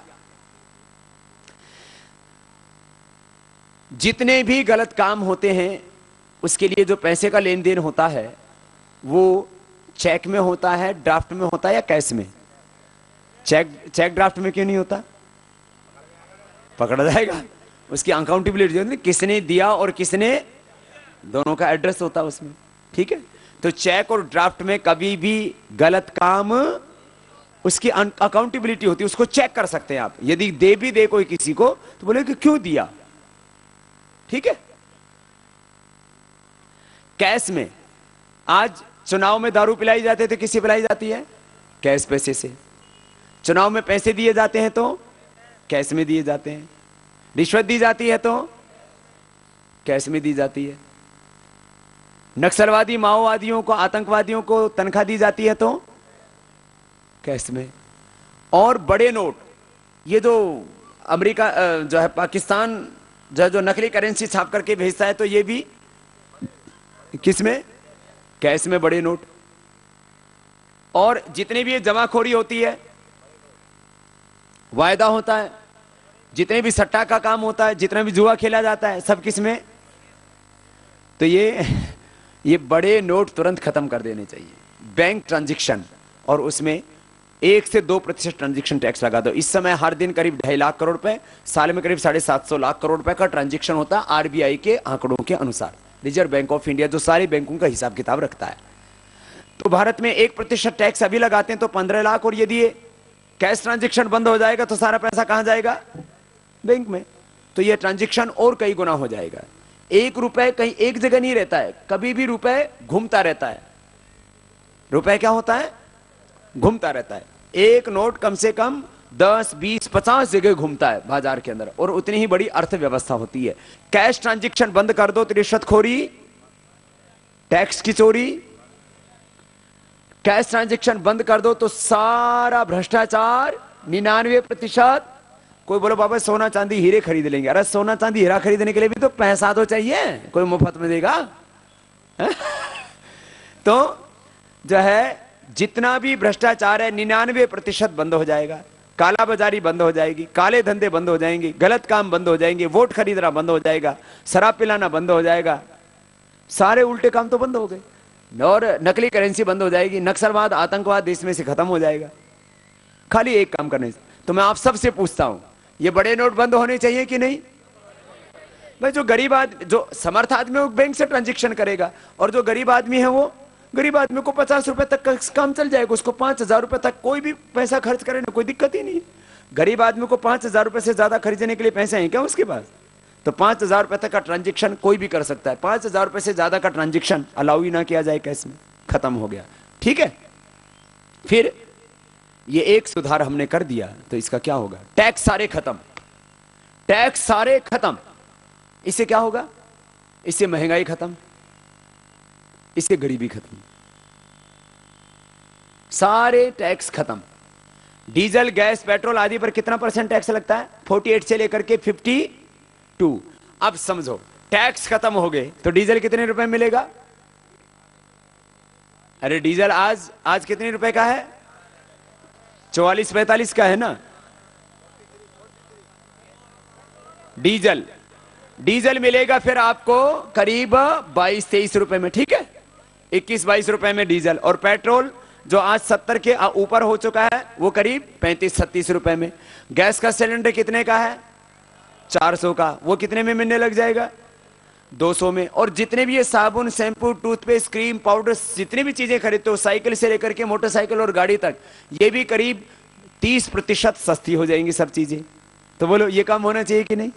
जितने भी गलत काम होते हैं उसके लिए जो पैसे का लेन देन होता है वो चेक में होता है, ड्राफ्ट में होता है या कैश में? चेक ड्राफ्ट में क्यों नहीं होता? पकड़ा जाएगा। उसकी अकाउंटेबिलिटी, किसने दिया और किसने, दोनों का एड्रेस होता है उसमें। ठीक है, तो चेक और ड्राफ्ट में कभी भी गलत काम, उसकी अकाउंटेबिलिटी होती है, उसको चेक कर सकते हैं आप। यदि दे भी दे कोई किसी को तो बोले कि क्यों दिया। ठीक है, कैश में आज चुनाव में दारू पिलाई जाते थे, किससे पिलाई जाती है? कैश पैसे से। चुनाव में पैसे दिए जाते हैं तो कैश में दिए जाते हैं। रिश्वत दी जाती है तो कैश में दी जाती है। नक्सलवादी, माओवादियों को, आतंकवादियों को तनख्वाह दी जाती है तो कैश में। और बड़े नोट, ये जो अमेरिका जो है, पाकिस्तान जो नकली करेंसी छाप करके भेजता है, तो ये भी किस में? कैश में बड़े नोट। और जितने भी ये जमाखोरी होती है, वायदा होता है, जितने भी सट्टा का काम होता है, जितना भी जुआ खेला जाता है, सब किस में? तो ये बड़े नोट तुरंत खत्म कर देने चाहिए। बैंक ट्रांजैक्शन, और उसमें 1 से 2% ट्रांजैक्शन टैक्स लगा दो। इस समय हर दिन करीब 2.5 लाख करोड़ रुपए, साल में करीब 750 लाख करोड़ रुपए का ट्रांजैक्शन होता है आरबीआई के आंकड़ों के अनुसार, रिजर्व बैंक ऑफ इंडिया जो सारे बैंकों का हिसाब किताब रखता है। तो भारत में 1% टैक्स अभी लगाते हैं तो 15 लाख, और यदि ये कैश ट्रांजैक्शन बंद हो जाएगा तो सारा पैसा कहां जाएगा? बैंक में। तो ये ट्रांजैक्शन और कई गुना हो जाएगा। 1 रुपए कहीं एक जगह नहीं रहता है, कभी भी रुपए घूमता रहता है। रुपए क्या होता है? घूमता रहता है। एक नोट कम से कम 10, 20, 50 जगह घूमता है बाजार के अंदर, और उतनी ही बड़ी अर्थव्यवस्था होती है। कैश ट्रांजैक्शन बंद कर दो तो रिश्वतखोरी, टैक्स की चोरी, कैश ट्रांजैक्शन बंद कर दो तो सारा भ्रष्टाचार 99%। कोई बोलो बाबा सोना चांदी हीरे खरीद लेंगे, अरे सोना चांदी हीरा खरीदने के लिए भी तो पैसा तो चाहिए, कोई मुफ्त में देगा? तो जो है जितना भी भ्रष्टाचार है 99% बंद हो जाएगा, काला बाजारी बंद हो जाएगी, काले धंधे बंद हो जाएंगे, गलत काम बंद हो जाएंगे, वोट खरीदना बंद हो जाएगा, शराब पिलाना बंद हो जाएगा, सारे उल्टे काम तो बंद हो गए, और नकली करेंसी बंद हो जाएगी, नक्सलवाद आतंकवाद देश में से खत्म हो जाएगा, खाली एक काम करने से। तो मैं आप सबसे पूछता हूं, ये बड़े नोट बंद होने चाहिए कि नहीं? भाई जो गरीब आदमी, जो समर्थ आदमी वो बैंक से ट्रांजेक्शन करेगा, और जो गरीब आदमी है वो गरीब आदमी को 50 रुपए तक का काम चल जाएगा, उसको 5,000 रुपए तक कोई भी पैसा खर्च करे ना, कोई दिक्कत ही नहीं। गरीब आदमी को 5,000 रुपए से ज्यादा खरीदने के लिए पैसे हैं क्या उसके पास? तो 5,000 रुपए तक का ट्रांजेक्शन कोई भी कर सकता है, 5,000 रुपए से ज्यादा का ट्रांजेक्शन अलाउ ही ना किया जाए कैश में, खत्म हो गया। ठीक है, फिर ये एक सुधार हमने कर दिया तो इसका क्या होगा? टैक्स सारे खत्म, टैक्स सारे खत्म। इससे क्या होगा? इससे महंगाई खत्म, इससे गरीबी खत्म, सारे टैक्स खत्म। डीजल, गैस, पेट्रोल आदि पर कितना % टैक्स लगता है? 48 से लेकर के 52। अब समझो टैक्स खत्म हो गए तो डीजल कितने रुपए मिलेगा? अरे डीजल आज कितने रुपए का है? 44-45 का है ना डीजल मिलेगा फिर आपको करीब 22-23 रुपए में। ठीक है, 21-22 रुपए में डीजल। और पेट्रोल जो आज 70 के ऊपर हो चुका है वो करीब 35-36 रुपए में। गैस का सिलेंडर कितने का है? 400 का, वो कितने में मिलने लग जाएगा? 200 में। और जितने भी ये साबुन, शैम्पू, टूथपेस्ट, क्रीम, पाउडर, जितनी भी चीजें खरीदते हो साइकिल से लेकर के मोटरसाइकिल और गाड़ी तक, ये भी करीब 30% सस्ती हो जाएंगी सब चीजें। तो बोलो ये काम होना चाहिए कि नहीं?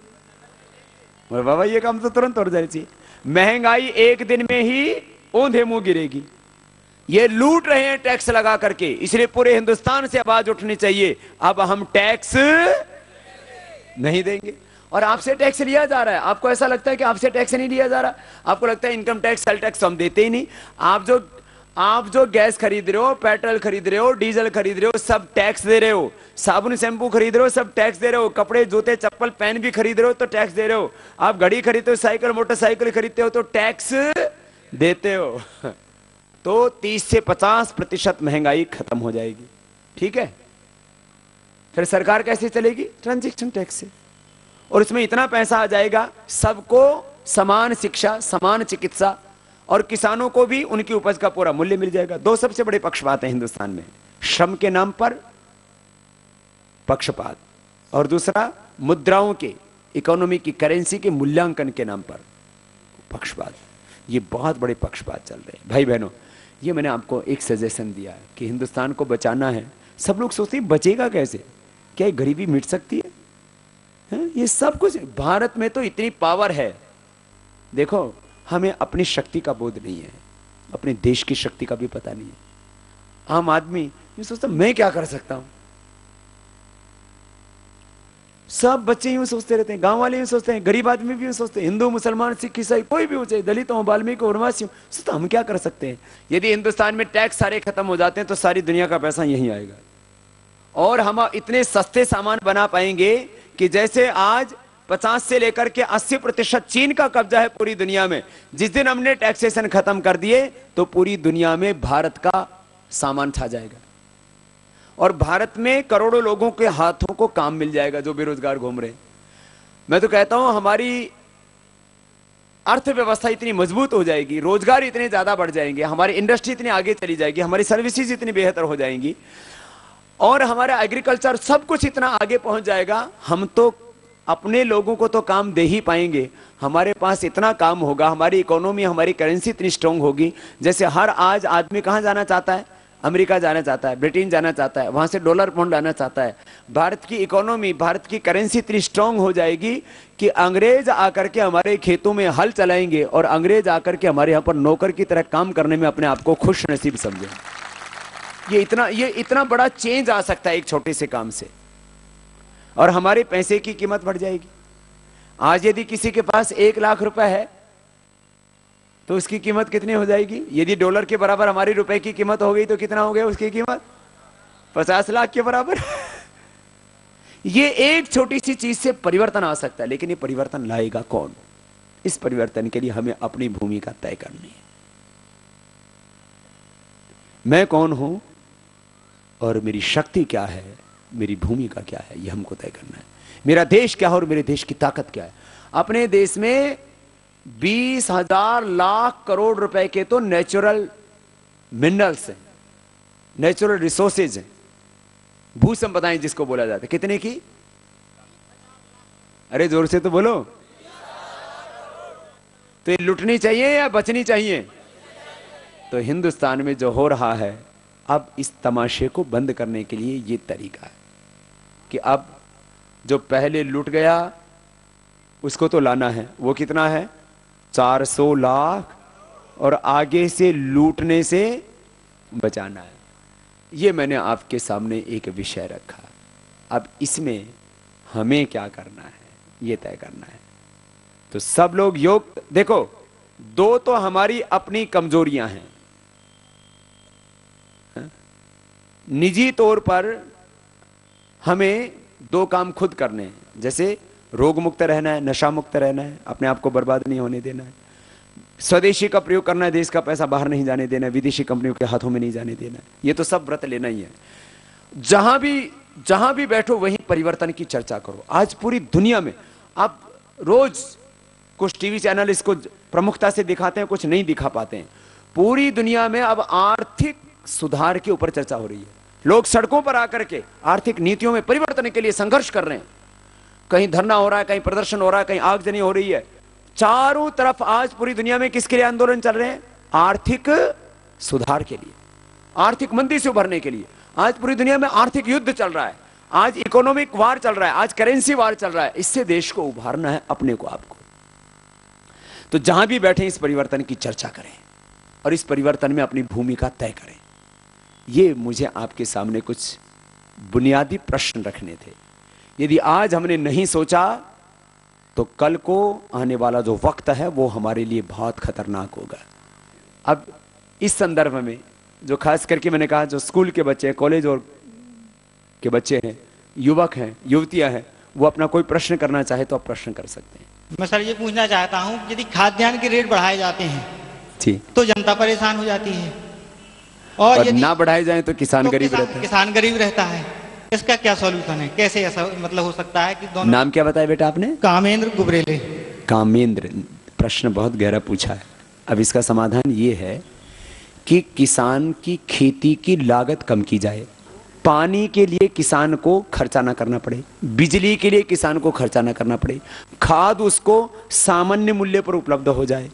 बोलो बाबा ये काम तो तुरंत हो जाना चाहिए। महंगाई एक दिन में ही औंधे मुंह गिरेगी। ये लूट रहे हैं टैक्स लगा करके, इसलिए पूरे हिंदुस्तान से आवाज उठनी चाहिए, अब हम टैक्स नहीं देंगे। और आपसे टैक्स लिया जा रहा है, आपको ऐसा लगता है कि आपसे टैक्स नहीं लिया जा रहा? आपको लगता है इनकम टैक्स, सेल टैक्स हम देते ही नहीं। आप जो गैस खरीद रहे हो, पेट्रोल खरीद रहे हो, डीजल खरीद रहे हो, सब टैक्स दे रहे हो। साबुन, शैम्पू खरीद रहे हो, सब टैक्स दे रहे हो। कपड़े, जूते, चप्पल, पेन भी खरीद रहे हो तो टैक्स दे रहे हो। आप घड़ी खरीदते हो, साइकिल, मोटरसाइकिल खरीदते हो तो टैक्स देते हो। तो 30 से 50% महंगाई खत्म हो जाएगी। ठीक है, फिर सरकार कैसे चलेगी? ट्रांजैक्शन टैक्स से। और इसमें इतना पैसा आ जाएगा, सबको समान शिक्षा, समान चिकित्सा, और किसानों को भी उनकी उपज का पूरा मूल्य मिल जाएगा। दो सबसे बड़े पक्षपात हैं हिंदुस्तान में, श्रम के नाम पर पक्षपात, और दूसरा मुद्राओं के, इकोनॉमी की, करेंसी के मूल्यांकन के नाम पर पक्षपात। ये बहुत बड़े पक्षपात चल रहे हैं भाई बहनों। ये मैंने आपको एक सजेशन दिया है कि हिंदुस्तान को बचाना है। सब लोग सोचते हैं बचेगा कैसे, क्या गरीबी मिट सकती है? ये सब कुछ भारत में तो इतनी पावर है। देखो हमें अपनी शक्ति का बोध नहीं है, अपने देश की शक्ति का भी पता नहीं है। आम आदमी ये सोचता मैं क्या कर सकता हूं, सब बच्चे यूं सोचते रहते हैं, गांव वाले यूं सोचते हैं, गरीब आदमी भी यूं सोचते हैं, हिंदू, मुसलमान, सिख, ईसाई, कोई भी हो, चाहे दलित हो, वाल्मीकि, उर्वासी हो, सोचता हम क्या कर सकते हैं। यदि हिंदुस्तान में टैक्स सारे खत्म हो जाते हैं तो सारी दुनिया का पैसा यहीं आएगा, और हम इतने सस्ते सामान बना पाएंगे कि जैसे आज 50 से लेकर के 80% चीन का कब्जा है पूरी दुनिया में। जिस दिन हमने टैक्सेशन खत्म कर दिए तो पूरी दुनिया में भारत का सामान छा जाएगा, और भारत में करोड़ों लोगों के हाथों को काम मिल जाएगा जो बेरोजगार घूम रहे हैं। मैं तो कहता हूं हमारी अर्थव्यवस्था इतनी मजबूत हो जाएगी, रोजगार इतने ज्यादा बढ़ जाएंगे, हमारी इंडस्ट्री इतनी आगे चली जाएगी, हमारी सर्विसेज इतनी बेहतर हो जाएंगी, और हमारा एग्रीकल्चर सब कुछ इतना आगे पहुंच जाएगा। हम तो अपने लोगों को तो काम दे ही पाएंगे, हमारे पास इतना काम होगा, हमारी इकोनॉमी, हमारी करेंसी इतनी स्ट्रांग होगी। जैसे हर आज आदमी कहां जाना चाहता है? अमेरिका जाना चाहता है, ब्रिटेन जाना चाहता है, वहां से डॉलर पाउंड लाना चाहता है। भारत की इकोनॉमी, भारत की करेंसी इतनी स्ट्रांग हो जाएगी कि अंग्रेज आकर के हमारे खेतों में हल चलाएंगे, और अंग्रेज आकर के हमारे यहां पर नौकर की तरह काम करने में अपने आप को खुश नसीब समझे। ये इतना बड़ा चेंज आ सकता है एक छोटे से काम से। और हमारे पैसे की कीमत बढ़ जाएगी। आज यदि किसी के पास 1 लाख रुपए है तो उसकी कीमत कितनी हो जाएगी? यदि डॉलर के बराबर हमारी रुपए की कीमत हो गई तो कितना हो गया उसकी कीमत? 50 लाख के बराबर। ये एक छोटी सी चीज से परिवर्तन आ सकता है, लेकिन ये परिवर्तन लाएगा कौन? इस परिवर्तन के लिए हमें अपनी भूमिका तय करनी है। मैं कौन हूं और मेरी शक्ति क्या है, मेरी भूमिका क्या है, यह हमको तय करना है। मेरा देश क्या है और मेरे देश की ताकत क्या है। अपने देश में 20,000 लाख करोड़ रुपए के तो नेचुरल मिनरल्स हैं, नेचुरल रिसोर्सेज हैं, भू संपदाएं जिसको बोला जाता है। कितने की? अरे जोर से तो बोलो। तो ये लुटनी चाहिए या बचनी चाहिए? तो हिंदुस्तान में जो हो रहा है, अब इस तमाशे को बंद करने के लिए ये तरीका है कि अब जो पहले लूट गया उसको तो लाना है। वो कितना है? 400 लाख, और आगे से लूटने से बचाना है। ये मैंने आपके सामने एक विषय रखा। अब इसमें हमें क्या करना है ये तय करना है। तो सब लोग योग देखो, 2 तो हमारी अपनी कमजोरियां हैं। निजी तौर पर हमें 2 काम खुद करने हैं, जैसे रोग मुक्त रहना है, नशा मुक्त रहना है, अपने आप को बर्बाद नहीं होने देना है, स्वदेशी का प्रयोग करना है, देश का पैसा बाहर नहीं जाने देना है, विदेशी कंपनियों के हाथों में नहीं जाने देना है। ये तो सब व्रत लेना ही है। जहां भी बैठो वहीं परिवर्तन की चर्चा करो। आज पूरी दुनिया में आप रोज कुछ टीवी चैनल इसको प्रमुखता से दिखाते हैं, कुछ नहीं दिखा पाते हैं। पूरी दुनिया में अब आर्थिक सुधार के ऊपर चर्चा हो रही है। लोग सड़कों पर आकर के आर्थिक नीतियों में परिवर्तन के लिए संघर्ष कर रहे हैं। कहीं धरना हो रहा है, कहीं प्रदर्शन हो रहा है, कहीं आगजनी हो रही है। चारों तरफ आज पूरी दुनिया में किसके लिए आंदोलन चल रहे हैं? आर्थिक सुधार के लिए, आर्थिक मंदी से उभरने के लिए। आज पूरी दुनिया में आर्थिक युद्ध चल रहा है, आज इकोनॉमिक वार चल रहा है, आज करेंसी वार चल रहा है। इससे देश को उभारना है, अपने को, आपको। तो जहां भी बैठे इस परिवर्तन की चर्चा करें और इस परिवर्तन में अपनी भूमिका तय करें। ये मुझे आपके सामने कुछ बुनियादी प्रश्न रखने थे। यदि आज हमने नहीं सोचा तो कल को आने वाला जो वक्त है वो हमारे लिए बहुत खतरनाक होगा। अब इस संदर्भ में जो खास करके मैंने कहा, जो स्कूल के बच्चे, कॉलेज और के बच्चे हैं, युवक हैं, युवतियां हैं, वो अपना कोई प्रश्न करना चाहे तो आप प्रश्न कर सकते हैं। मैं सर ये पूछना चाहता हूँ, यदि खाद्यान्न के रेट बढ़ाए जाते हैं ठीक तो जनता परेशान हो जाती है, और यदि ना बढ़ाए जाए तो किसान गरीब रहता है। किसान गरीब रहता है। इसका क्या सॉल्यूशन है? कैसे ऐसा मतलब हो सकता है कि दोनों? नाम क्या बताया बेटा आपने? कामेंद्र गुबरेले। कामेंद्र, प्रश्न बहुत गहरा पूछा है। अब इसका समाधान ये है कि किसान की खेती की लागत कम की जाए, पानी के लिए किसान को खर्चा ना करना पड़े, बिजली के लिए किसान को खर्चा ना करना पड़े, खाद उसको सामान्य मूल्य पर उपलब्ध हो जाए।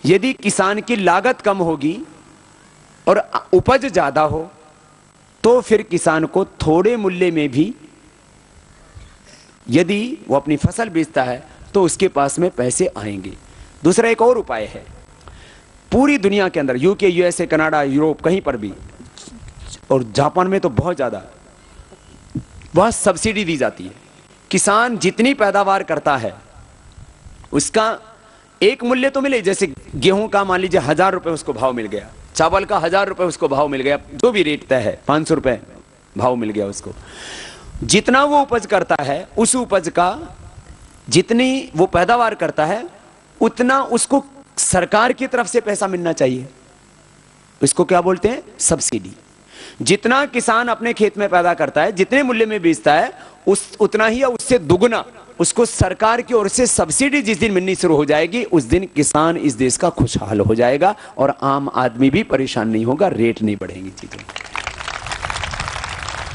यदि किसान की लागत कम होगी और उपज ज्यादा हो तो फिर किसान को थोड़े मूल्य में भी यदि वो अपनी फसल बेचता है तो उसके पास में पैसे आएंगे। दूसरा एक और उपाय है, पूरी दुनिया के अंदर, यूके, यूएसए, कनाडा, यूरोप, कहीं पर भी, और जापान में तो बहुत ज्यादा, वह सब्सिडी दी जाती है। किसान जितनी पैदावार करता है उसका एक मूल्य तो मिले। जैसे गेहूं का मान लीजिए 1000 रुपए उसको भाव मिल गया, चावल का 1000 रुपए उसको भाव मिल गया, जो भी रेट तय है 500 रुपए भाव मिल गया उसको। जितना वो उपज करता है, उस उपज का जितनी वो पैदावार करता है उतना उसको सरकार की तरफ से पैसा मिलना चाहिए। इसको क्या बोलते हैं? सब्सिडी। जितना किसान अपने खेत में पैदा करता है, जितने मूल्य में बेचता है, उतना ही या उससे दुगना उसको सरकार की ओर से सब्सिडी जिस दिन मिलनी शुरू हो जाएगी, उस दिन किसान इस देश का खुशहाल हो जाएगा और आम आदमी भी परेशान नहीं होगा, रेट नहीं बढ़ेंगी चीजें।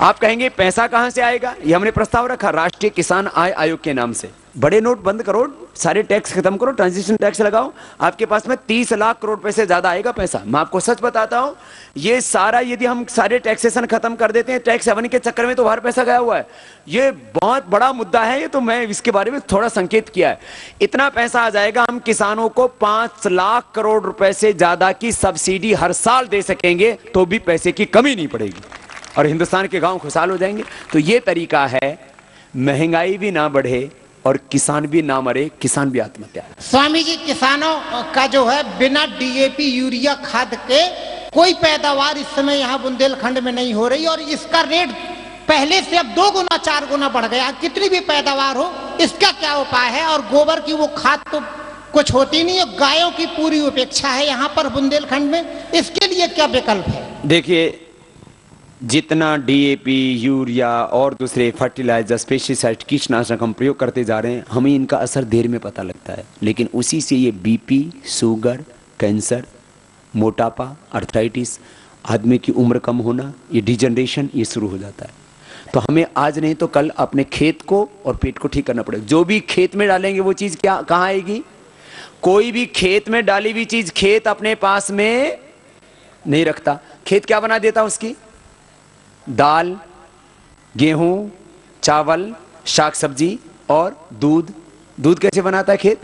आप कहेंगे पैसा कहां से आएगा? ये हमने प्रस्ताव रखा राष्ट्रीय किसान आय आयोग के नाम से। बड़े नोट बंद करो, सारे टैक्स खत्म करो, ट्रांजिशन टैक्स लगाओ, आपके पास में 30 लाख करोड़ रुपए से ज्यादा आएगा पैसा। मैं आपको सच बताता हूं, ये सारा यदि हम सारे टैक्सेशन खत्म कर देते हैं, टैक्स हेवन के चक्कर में तो बाहर पैसा गया हुआ है। ये बहुत बड़ा मुद्दा है, ये तो मैं इसके बारे में थोड़ा संकेत किया है। इतना पैसा आ जाएगा, हम किसानों को 5 लाख करोड़ रुपए से ज्यादा की सब्सिडी हर साल दे सकेंगे, तो भी पैसे की कमी नहीं पड़ेगी। और हिंदुस्तान के गांव खुशहाल हो जाएंगे। तो ये तरीका है, महंगाई भी ना बढ़े और किसान भी ना मरे, किसान भी आत्महत्या। स्वामी जी, किसानों का जो है बिना डीएपी यूरिया खाद के कोई पैदावार इस समय यहाँ बुंदेलखंड में नहीं हो रही, और इसका रेट पहले से अब 2 गुना 4 गुना बढ़ गया। कितनी भी पैदावार हो, इसका क्या उपाय है? और गोबर की वो खाद तो कुछ होती नहीं है, गायों की पूरी उपेक्षा है यहाँ पर बुंदेलखंड में, इसके लिए क्या विकल्प है? देखिए, जितना डीएपी, यूरिया और दूसरे फर्टिलाइजर, पेस्टिसाइड, कीटनाशक हम प्रयोग करते जा रहे हैं, हमें इनका असर देर में पता लगता है, लेकिन उसी से ये बीपी, शुगर, कैंसर, मोटापा, अर्थराइटिस, आदमी की उम्र कम होना, ये डिजनरेशन, ये शुरू हो जाता है। तो हमें आज नहीं तो कल अपने खेत को और पेट को ठीक करना पड़ेगा। जो भी खेत में डालेंगे वो चीज़ क्या कहाँ आएगी? कोई भी खेत में डाली हुई चीज़ खेत अपने पास में नहीं रखता। खेत क्या बना देता? उसकी दाल, गेहूं, चावल, शाक सब्जी और दूध। दूध कैसे बनाता है खेत?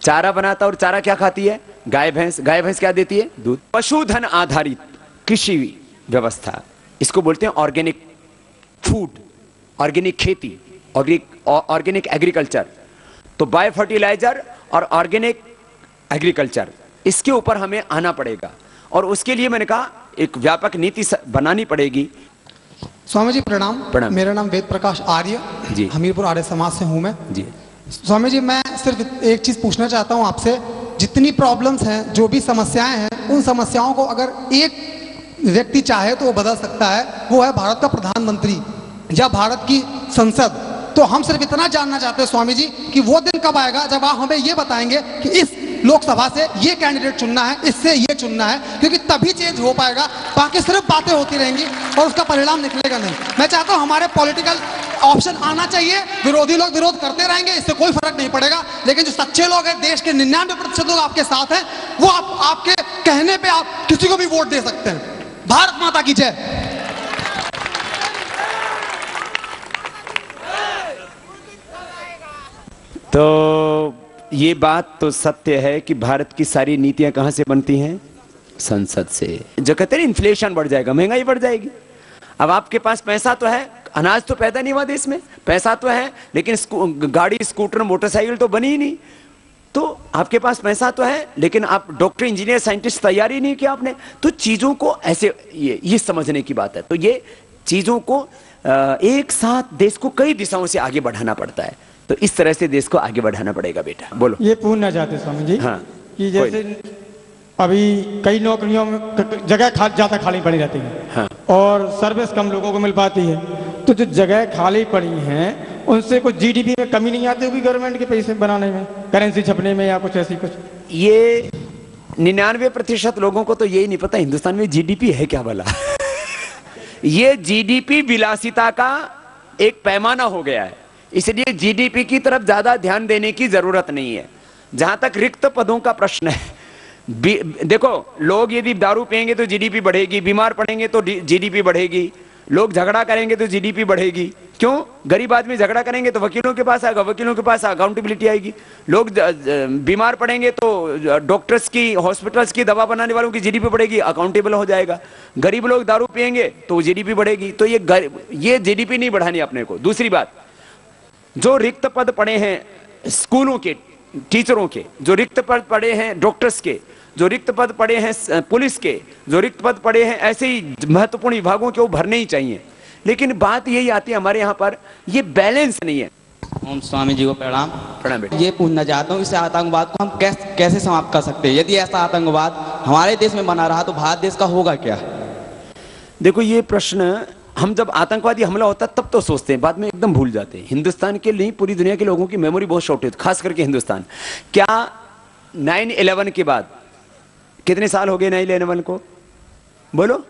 चारा बनाता है। और चारा क्या खाती है? गाय भैंस। गाय भैंस क्या देती है? दूध। पशुधन आधारित कृषि व्यवस्था, इसको बोलते हैं ऑर्गेनिक फूड, ऑर्गेनिक खेती, ऑर्गेनिक एग्रीकल्चर। तो बायो फर्टिलाइजर और ऑर्गेनिक एग्रीकल्चर, इसके ऊपर हमें आना पड़ेगा, और उसके लिए मैंने कहा एक व्यापक नीति बनानी पड़ेगी। स्वामी जी प्रणाम। प्रणाम। मेरा नाम वेद प्रकाश आर्य जी, हमीरपुर आर्य समाज से हूँ मैं जी। स्वामी जी, मैं सिर्फ एक चीज पूछना चाहता हूँ आपसे, जितनी प्रॉब्लम्स हैं, जो भी समस्याएं हैं, उन समस्याओं को अगर एक व्यक्ति चाहे तो वो बदल सकता है, वो है भारत का प्रधानमंत्री या भारत की संसद। तो हम सिर्फ इतना जानना चाहते हैं स्वामी जी कि वो दिन कब आएगा जब आप हमें ये बताएंगे कि इस लोकसभा से ये कैंडिडेट चुनना है, इससे ये चुनना है, क्योंकि तभी चेंज हो पाएगा। बाकी सिर्फ बातें होती रहेंगी और उसका परिणाम निकलेगा नहीं। मैं चाहता हूँ हमारे पॉलिटिकल ऑप्शन आना चाहिए। विरोधी लोग विरोध करते रहेंगे, इससे कोई फर्क नहीं पड़ेगा, लेकिन जो सच्चे लोग हैं, देश के 99% लोग आपके साथ हैं, वो आपके कहने पे आप किसी को भी वोट दे सकते हैं। भारत माता की जय। तो ये बात तो सत्य है कि भारत की सारी नीतियां कहां से बनती हैं? संसद से। जो कहते हैं इन्फ्लेशन बढ़ जाएगा, महंगाई बढ़ जाएगी। अब आपके पास पैसा तो है, अनाज तो पैदा नहीं हुआ देश में, पैसा तो है, लेकिन गाड़ी, स्कूटर, मोटरसाइकिल तो बनी ही नहीं। तो आपके पास पैसा तो है, लेकिन आप डॉक्टर, इंजीनियर, साइंटिस्ट तैयार ही नहीं किया आपने। तो चीजों को ऐसे ये समझने की बात है। तो ये चीजों को एक साथ देश को कई दिशाओं से आगे बढ़ाना पड़ता है। तो इस तरह से देश को आगे बढ़ाना पड़ेगा बेटा। बोलो। ये पूछना चाहते स्वामी जी, हाँ, कि जैसे अभी कई नौकरियों में जगह ज़्यादा खाली पड़ी रहती है, हाँ, और सर्विस कम लोगों को मिल पाती है। तो जो जगह खाली पड़ी हैं, उनसे कुछ जीडीपी में कमी नहीं आती होगी गवर्नमेंट के पैसे बनाने में, करेंसी छपने में, या कुछ ऐसी कुछ? ये 99% लोगों को तो यही नहीं पता हिंदुस्तान में जीडीपी है क्या वाला। ये जीडीपी विलासिता का एक पैमाना हो गया है, इसलिए जीडीपी की तरफ ज्यादा ध्यान देने की जरूरत नहीं है। जहां तक रिक्त पदों का प्रश्न है, देखो, लोग यदि दारू पिएंगे तो जीडीपी बढ़ेगी, बीमार पड़ेंगे तो जीडीपी बढ़ेगी, लोग झगड़ा करेंगे तो जीडीपी बढ़ेगी। क्यों? गरीब आदमी झगड़ा करेंगे तो वकीलों के पास आएगा, वकीलों के पास अकाउंटेबिलिटी आएगी। लोग बीमार पड़ेंगे तो डॉक्टर्स की, हॉस्पिटल्स की, दवा बनाने वालों की जीडीपी बढ़ेगी, अकाउंटेबल हो जाएगा। गरीब लोग दारू पिएंगे तो जीडीपी बढ़ेगी। तो ये जीडीपी नहीं बढ़ानी अपने को। दूसरी बात, जो रिक्त पद पड़े हैं स्कूलों के टीचरों के, जो रिक्त पद पड़े हैं डॉक्टर्स के, जो रिक्त पद पड़े हैं पुलिस के, जो रिक्त पद पड़े हैं ऐसे ही महत्वपूर्ण विभागों के, वो भरने ही चाहिए। लेकिन बात यही आती है हमारे यहाँ पर, ये बैलेंस नहीं है। ओम स्वामी जी को प्रणाम। प्रणाम बेटा। ये पूछना चाहता हूँ, इस आतंकवाद को हम कैसे समाप्त कर सकते हैं? यदि ऐसा आतंकवाद हमारे देश में बना रहा तो भारत देश का होगा क्या? देखो, ये प्रश्न हम जब आतंकवादी हमला होता है तब तो सोचते हैं, बाद में एकदम भूल जाते हैं। हिंदुस्तान के नहीं, पूरी दुनिया के लोगों की मेमोरी बहुत शॉर्ट है, खास करके हिंदुस्तान। क्या 9/11 के बाद कितने साल हो गए 9/11 को? बोलो।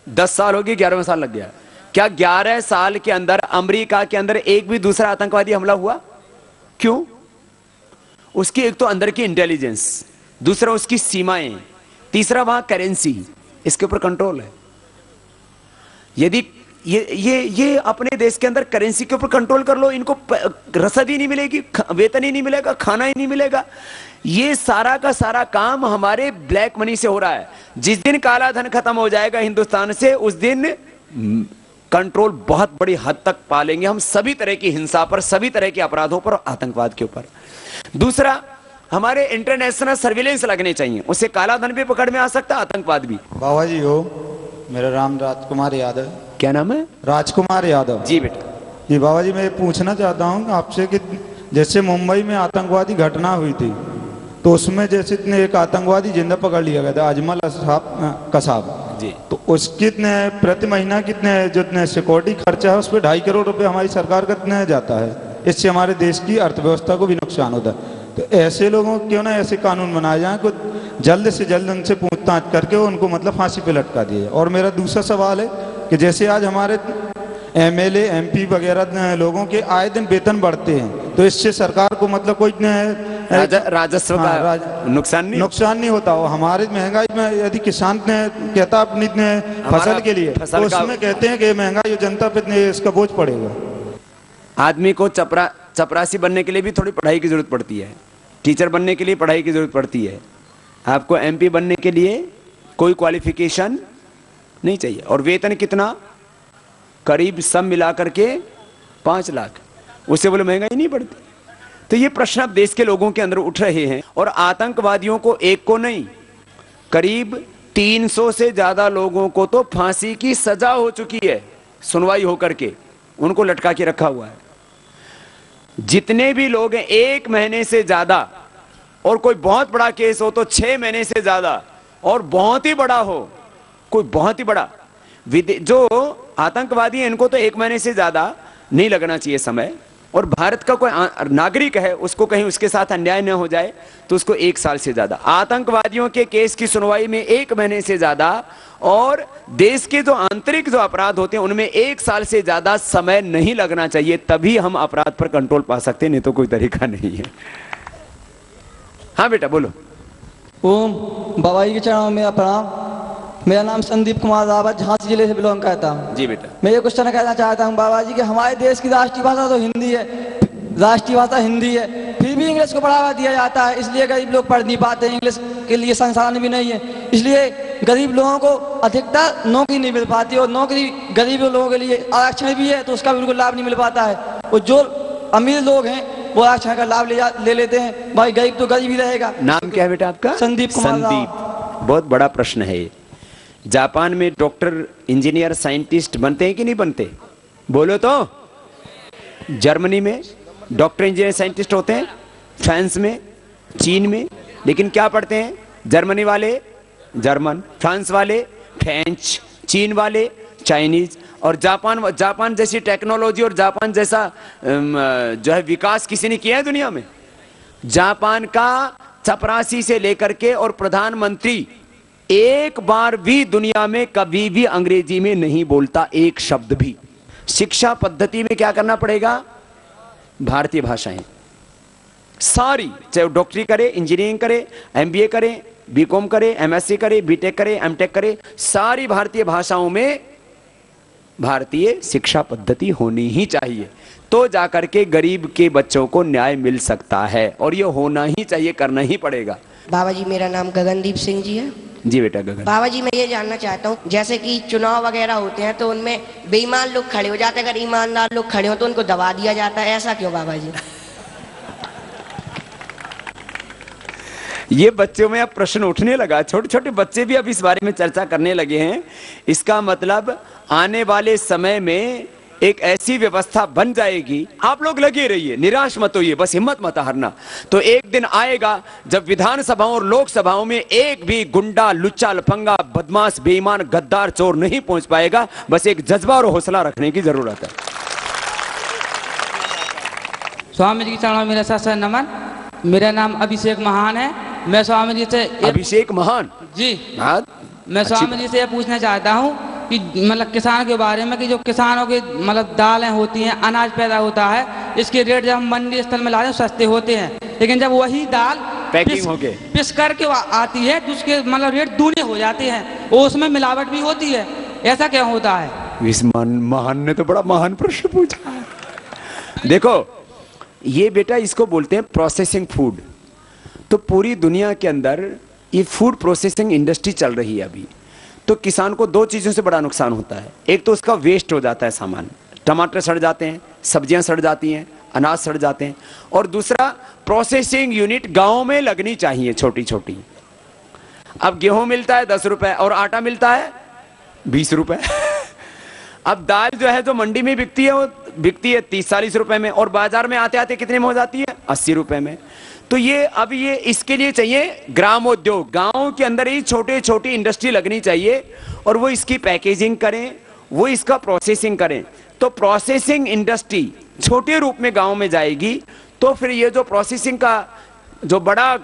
10 साल हो गए, 11वां साल लग गया। क्या 11 साल के अंदर अमेरिका के अंदर एक भी दूसरा आतंकवादी हमला हुआ? क्यों? उसकी एक तो अंदर की इंटेलिजेंस, दूसरा उसकी सीमाएं, तीसरा वहां करेंसी, इसके ऊपर कंट्रोल है। यदि ये अपने देश के अंदर करेंसी के ऊपर कंट्रोल कर लो, इनको रसद ही नहीं मिलेगी, वेतन ही नहीं मिलेगा, खाना ही नहीं मिलेगा। ये सारा का सारा काम हमारे ब्लैक मनी से हो रहा है। जिस दिन काला धन खत्म हो जाएगा हिंदुस्तान से, उस दिन कंट्रोल बहुत बड़ी हद तक पा लेंगे हम सभी तरह की हिंसा पर, सभी तरह के अपराधों पर, आतंकवाद के ऊपर। दूसरा, हमारे इंटरनेशनल सर्विलेंस लगने चाहिए, उससे काला धन भी पकड़ में आ सकता है, आतंकवाद भी। बाबा जी हो, मेरा नाम राजकुमार यादव। क्या नाम है? राजकुमार यादव। जी बेटा। जी बाबा जी, मैं पूछना चाहता हूँ आपसे कि जैसे मुंबई में आतंकवादी घटना हुई थी, तो उसमें जैसे इतने एक आतंकवादी जिंदा पकड़ लिया गया था, अजमल कसाब जी, तो उसके प्रति महीना कितने जो सिक्योरिटी खर्चा है उस पर 2.5 करोड़ रुपए हमारी सरकार का कितना जाता है। इससे हमारे देश की अर्थव्यवस्था को भी नुकसान होता है। तो ऐसे लोगों को क्यों ना ऐसे कानून बनाए जाए को जल्द से जल्द उनसे पूछताछ करके उनको मतलब फांसी पे लटका दिए। और मेरा दूसरा सवाल है कि जैसे आज हमारे MLA MP वगैरह लोगों के आए दिन वेतन बढ़ते हैं, तो इससे सरकार को मतलब कोई राजस्व का नुकसान नहीं होता। और हमारे महंगाई में यदि किसान ने कहता अपनी फसल के लिए, तो उसमें कहते हैं कि महंगाई जनता पे इसका बोझ पड़ेगा। आदमी को चपरासी बनने के लिए भी थोड़ी पढ़ाई की जरूरत पड़ती है, टीचर बनने के लिए पढ़ाई की जरूरत पड़ती है, आपको MP बनने के लिए कोई क्वालिफिकेशन नहीं चाहिए। और वेतन कितना? करीब सब मिलाकर के 5 लाख, उससे बोले महंगाई नहीं बढ़ती। तो ये प्रश्न अब देश के लोगों के अंदर उठ रहे हैं। और आतंकवादियों को एक को नहीं, करीब 300 से ज्यादा लोगों को तो फांसी की सजा हो चुकी है, सुनवाई होकर के उनको लटका के रखा हुआ है। जितने भी लोग हैं 1 महीने से ज्यादा, और कोई बहुत बड़ा केस हो तो 6 महीने से ज्यादा, और बहुत ही बड़ा हो कोई बहुत ही बड़ा, जो आतंकवादी है इनको तो 1 महीने से ज्यादा नहीं लगना चाहिए समय। और भारत का कोई नागरिक है, उसको कहीं उसके साथ अन्याय न हो जाए तो उसको 1 साल से ज्यादा। आतंकवादियों के केस की सुनवाई में 1 महीने से ज्यादा, और देश के जो आंतरिक जो अपराध होते हैं उनमें 1 साल से ज्यादा समय नहीं लगना चाहिए, तभी हम अपराध पर कंट्रोल पा सकते हैं, नहीं तो कोई तरीका नहीं है। हाँ बेटा बोलो। ओम बाबा जी के चरणों में प्रणाम। मेरा नाम संदीप कुमार रावत, झांसी जिले से बिलोंग करता हूँ। जी बेटा। मैं ये क्वेश्चन कहना चाहता हूँ बाबा जी कि हमारे देश की राष्ट्रीय भाषा तो हिंदी है, राष्ट्रीय भाषा हिंदी है, फिर भी इंग्लिश को बढ़ावा दिया जाता है, इसलिए गरीब लोग पढ़ नहीं पाते, इंग्लिश के लिए संसाधन भी नहीं है, इसलिए गरीब लोगों को अधिकतर नौकरी नहीं मिल पाती, और नौकरी गरीब लोगों के लिए आरक्षण भी है तो उसका भी उनको लाभ नहीं मिल पाता है। और जो अमीर लोग हैं वो आरक्षण का लाभ ले लेते हैं, भाई गरीब तो गरीब ही रहेगा। नाम क्या है बेटा आपका? संदीप कुमार। संदीप, बहुत बड़ा प्रश्न है ये। जापान में डॉक्टर, इंजीनियर, साइंटिस्ट बनते हैं कि नहीं बनते? बोलो तो। जर्मनी में डॉक्टर, इंजीनियर, साइंटिस्ट होते हैं, फ्रांस में, चीन में, लेकिन क्या पढ़ते हैं? जर्मनी वाले जर्मन, फ्रांस वाले फ्रेंच, चीन वाले चाइनीज। और जापान जैसी टेक्नोलॉजी और जापान जैसा जो है विकास किसी ने किया है दुनिया में? जापान का चपरासी से लेकर के और प्रधानमंत्री एक बार भी दुनिया में कभी भी अंग्रेजी में नहीं बोलता, एक शब्द भी। शिक्षा पद्धति में क्या करना पड़ेगा? भारतीय भाषाएं सारी, चाहे डॉक्टरी करे, इंजीनियरिंग करे, MBA करे, BCom करे, MSc करे, BTech करे, MTech करे, सारी भारतीय भाषाओं में भारतीय शिक्षा पद्धति होनी ही चाहिए, तो जाकर के गरीब के बच्चों को न्याय मिल सकता है। और ये होना ही चाहिए, करना ही पड़ेगा। बाबा जी मेरा नाम गगनदीप सिंह जी है। जी बेटा गगन। बाबा जी मैं ये जानना चाहता हूँ, जैसे कि चुनाव वगैरह होते हैं तो उनमें बेईमान लोग खड़े हो जाते हैं, अगर ईमानदार लोग खड़े हो तो उनको दबा दिया जाता है, ऐसा क्यों बाबा जी? ये बच्चों में अब प्रश्न उठने लगा, छोटे छोटे बच्चे भी अब इस बारे में चर्चा करने लगे हैं। इसका मतलब आने वाले समय में एक ऐसी व्यवस्था बन जाएगी, आप लोग लगे रहिए, निराश मत होइए, बस हिम्मत मत हारना। तो एक दिन आएगा जब विधानसभाओं और लोकसभाओं में एक भी गुंडा, लुच्चा, लफंगा, बदमाश, बेईमान, गद्दार, चोर नहीं पहुंच पाएगा। बस एक जज्बा और हौसला रखने की जरूरत है। स्वामी जी के चरणों में मेरा सत नमन। मेरा नाम अभिषेक महान है। मैं स्वामी जी से अभिषेक महान जी, मैं स्वामी जी से यह पूछना चाहता हूँ कि मतलब किसान के बारे में, कि जो किसानों के मतलब दालें होती हैं, अनाज पैदा होता है, इसके रेट जब हम मंडी स्थल में लाते हैं सस्ते होते हैं, लेकिन जब वही दाल पिस करके आती है तो उसके मतलब रेट दूने हो जाते हैं, और उसमें मिलावट भी होती है, ऐसा क्यों होता है? इस महान ने तो बड़ा महान प्रश्न पूछा है। देखो ये बेटा, इसको बोलते हैं प्रोसेसिंग फूड। तो पूरी दुनिया के अंदर ये फूड प्रोसेसिंग इंडस्ट्री चल रही है अभी। तो किसान को दो चीज़ों से बड़ा नुकसान होता है। एक तो उसका वेस्ट हो जाता है सामान, टमाटर सड़ जाते हैं, सब्जियां सड़ जाती हैं, अनाज सड़ जाते हैं। और दूसरा, प्रोसेसिंग यूनिट गाँव में लगनी चाहिए छोटी छोटी। अब गेहूं मिलता है 10 रुपए और आटा मिलता है 20 रुपए। अब दाल जो है जो मंडी में बिकती है वो बिकती है 30-40 रुपए में, और बाजार में आते आते कितने में हो जाती है? 80 रुपए में। तो ये इसके लिए चाहिए ग्रामोद्योग, गांव के अंदर ही छोटे छोटी इंडस्ट्री लगनी चाहिए, और वो इसकी पैकेजिंग करें, वो इसका प्रोसेसिंग करें। तो प्रोसेसिंग इंडस्ट्री छोटे रूप में गांव में जाएगी, तो फिर ये जो प्रोसेसिंग का जो बड़ा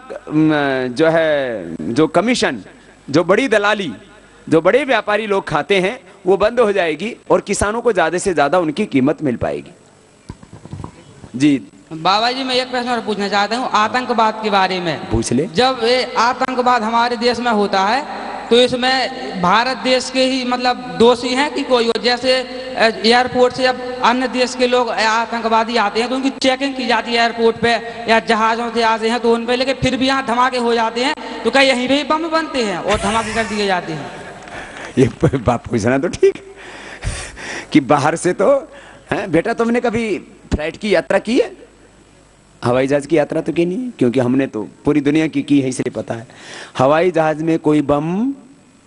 जो है जो कमीशन, जो बड़ी दलाली, जो बड़े व्यापारी लोग खाते हैं, वो बंद हो जाएगी और किसानों को ज्यादा से ज्यादा उनकी कीमत मिल पाएगी। जी बाबा जी, मैं एक प्रश्न और पूछना चाहता हूँ आतंकवाद के बारे में। पूछ ले। जब ये आतंकवाद हमारे देश में होता है तो इसमें भारत देश के ही मतलब दोषी हैं कि कोई? जैसे एयरपोर्ट से जब अन्य देश के लोग आतंकवादी आते हैं तो उनकी चेकिंग की जाती है एयरपोर्ट पे, या जहाजों से आते हैं तो उन पे, लेकिन फिर भी यहाँ धमाके हो जाते हैं, तो क्या यहीं पे ही बम बनते हैं और धमाके कर दिए जाते हैं? ये बात पूछना तो ठीक कि बाहर से तो है। बेटा तुमने कभी फ्लाइट की यात्रा की है? हवाई जहाज की यात्रा तो की नहीं, क्योंकि हमने तो पूरी दुनिया की है, इसलिए पता है। हवाई जहाज में कोई बम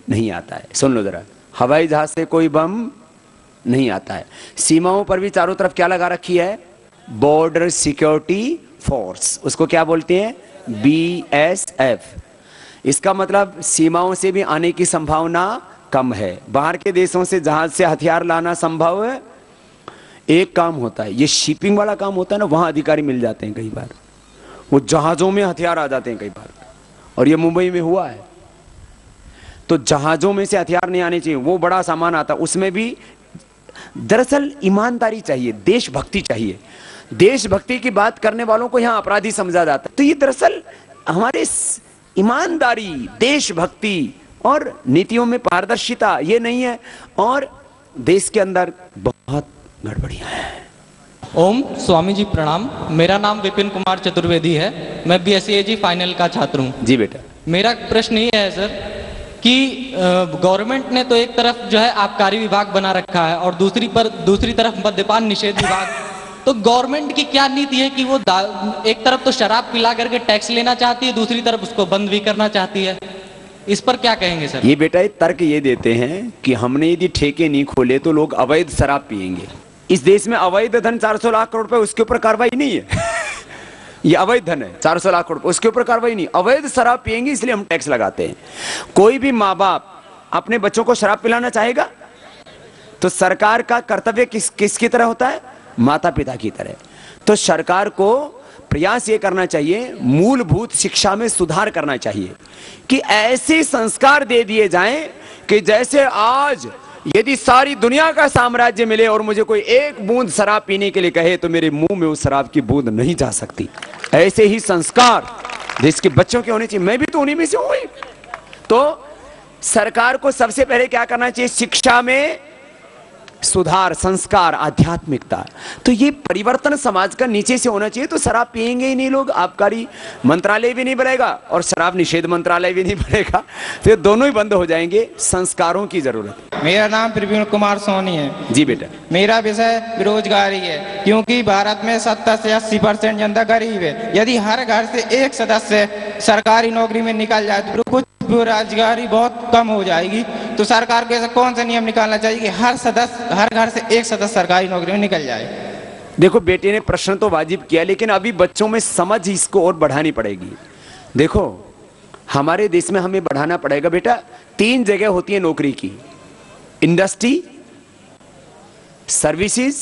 नहीं आता है। सुन लो जरा, हवाई जहाज से कोई बम नहीं आता है। सीमाओं पर भी चारों तरफ क्या लगा रखी है? Border security force. उसको क्या बोलते हैं? BSF। इसका मतलब सीमाओं से भी आने की संभावना कम है। बाहर के देशों से जहाज से हथियार लाना संभव है। एक काम होता है, ये शिपिंग वाला काम होता है ना, वहां अधिकारी मिल जाते हैं कई बार, वो जहाजों में हथियार आ जाते हैं कई बार, और ये मुंबई में हुआ है। तो जहाजों में से हथियार नहीं आने चाहिए, वो बड़ा सामान आता है, उसमें भी दरअसल ईमानदारी चाहिए, देशभक्ति चाहिए। देशभक्ति की बात करने वालों को यहां अपराधी समझा जाता है। तो ये दरअसल हमारे ईमानदारी, देशभक्ति और नीतियों में पारदर्शिता ये नहीं है, और देश के अंदर बहुत गड़बड़ियां हैं। ओम स्वामी जी प्रणाम। मेरा नाम विपिन कुमार चतुर्वेदी है। मैं BSc फाइनल का छात्र हूँ। जी बेटा। मेरा प्रश्न ये है सर कि गवर्नमेंट ने तो एक तरफ जो है आबकारी विभाग बना रखा है और दूसरी तरफ मद्यपान निषेध विभाग। तो गवर्नमेंट की क्या नीति है कि वो एक तरफ तो शराब पिला करके टैक्स लेना चाहती है, दूसरी तरफ उसको बंद भी करना चाहती है? इस पर क्या कहेंगे सर? ये बेटा एक तर्क ये देते हैं कि हमने यदि ठेके नहीं खोले तो लोग अवैध शराब पिएंगे। इस देश में अवैध धन 400 लाख करोड़ रुपए, उसके ऊपर कार्रवाई नहीं है। ये अवैध धन है 400 लाख करोड़, उसके ऊपर कार्रवाई नहीं। अवैध शराब पिएंगे इसलिए हम टैक्स लगाते हैं। कोई भी माँ बाप अपने बच्चों को शराब पिलाना चाहेगा तो सरकार का कर्तव्य किसकी तरह होता है? माता पिता की तरह। तो सरकार को प्रयास ये करना चाहिए, मूलभूत शिक्षा में सुधार करना चाहिए कि ऐसे संस्कार दे दिए जाएं कि जैसे आज यदि सारी दुनिया का साम्राज्य मिले और मुझे कोई एक बूंद शराब पीने के लिए कहे तो मेरे मुंह में उस शराब की बूंद नहीं जा सकती। ऐसे ही संस्कार देश के बच्चों के होने चाहिए। मैं भी तो उन्हीं में से हूं। तो सरकार को सबसे पहले क्या करना चाहिए? शिक्षा में सुधार, संस्कार, आध्यात्मिकता। तो ये परिवर्तन समाज का नीचे से होना चाहिए। तो शराब पिएंगे ही नहीं लोग, आबकारी मंत्रालय भी नहीं बनेगा और शराब निषेध मंत्रालय भी नहीं बनेगा, तो ये दोनों ही बंद हो जाएंगे। संस्कारों की जरूरत है। मेरा नाम प्रवीण कुमार सोनी है। जी बेटा। मेरा विषय बेरोजगारी है, क्योंकि भारत में 70 से 80% जनता गरीब है। यदि हर घर से एक सदस्य सरकारी नौकरी में निकल जाए तो कुछ बेरोजगारी बहुत कम हो जाएगी। तो सरकार को ऐसा कौन सा नियम निकालना चाहिए कि हर घर से एक सदस्य सरकारी नौकरी में निकल जाए? देखो बेटे ने प्रश्न तो वाजिब किया, लेकिन अभी बच्चों में समझ इसको और बढ़ानी पड़ेगी। देखो हमारे देश में हमें बढ़ाना पड़ेगा बेटा। 3 जगह होती है नौकरी की, इंडस्ट्री, सर्विसेज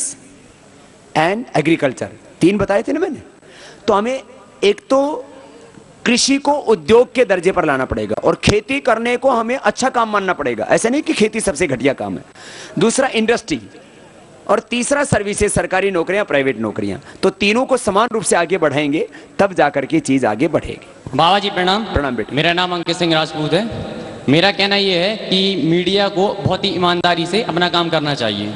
एंड एग्रीकल्चर। 3 बताए थे ना मैंने। तो हमें एक तो कृषि को उद्योग के दर्जे पर लाना पड़ेगा और खेती करने को हमें अच्छा काम मानना पड़ेगा। ऐसा नहीं कि खेती सबसे घटिया काम है। दूसरा इंडस्ट्री, और तीसरा सर्विसेज, सरकारी नौकरियां, प्राइवेट नौकरियां। तो तीनों को समान रूप से आगे बढ़ाएंगे तब जाकर के चीज आगे बढ़ेगी। बाबा जी प्रणाम। प्रणाम बेटा। मेरा नाम अंकित सिंह राजपूत है। मेरा कहना यह है कि मीडिया को बहुत ही ईमानदारी से अपना काम करना चाहिए।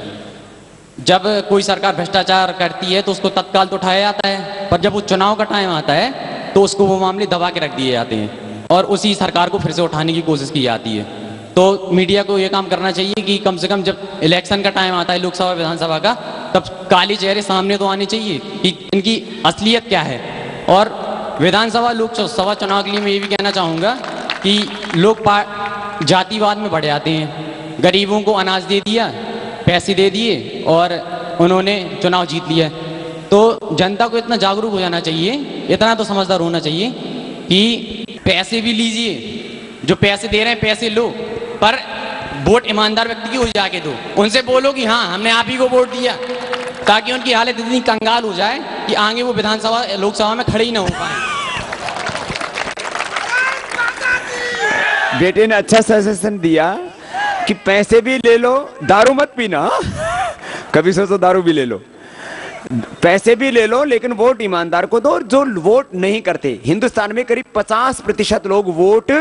जब कोई सरकार भ्रष्टाचार करती है तो उसको तत्काल तो उठाया जाता है, पर जब वो चुनाव का टाइम आता है तो उसको वो मामले दबा के रख दिए जाते हैं और उसी सरकार को फिर से उठाने की कोशिश की जाती है। तो मीडिया को ये काम करना चाहिए कि कम से कम जब इलेक्शन का टाइम आता है लोकसभा विधानसभा का, तब काले चेहरे सामने तो आने चाहिए कि इनकी असलियत क्या है। और विधानसभा लोकसभा चुनाव के लिए मैं ये भी कहना चाहूँगा कि लोग जातिवाद में बढ़ जाते हैं। गरीबों को अनाज दे दिया, पैसे दे दिए और उन्होंने चुनाव जीत लिया। तो जनता को इतना जागरूक हो जाना चाहिए, इतना तो समझदार होना चाहिए कि पैसे भी लीजिए, जो पैसे दे रहे हैं पैसे लो, पर वोट ईमानदार व्यक्ति की हो जाके दो। उनसे बोलो कि हाँ हमने आप ही को वोट दिया, ताकि उनकी हालत इतनी कंगाल हो जाए कि आगे वो विधानसभा लोकसभा में खड़े ही ना हो पाए। बेटे ने अच्छा सजेशन दिया कि पैसे भी ले लो, दारू मत पीना। कभी सोचो दारू भी ले लो, पैसे भी ले लो, लेकिन वोट ईमानदार को दो। जो वोट नहीं करते, हिंदुस्तान में करीब 50% लोग वोट,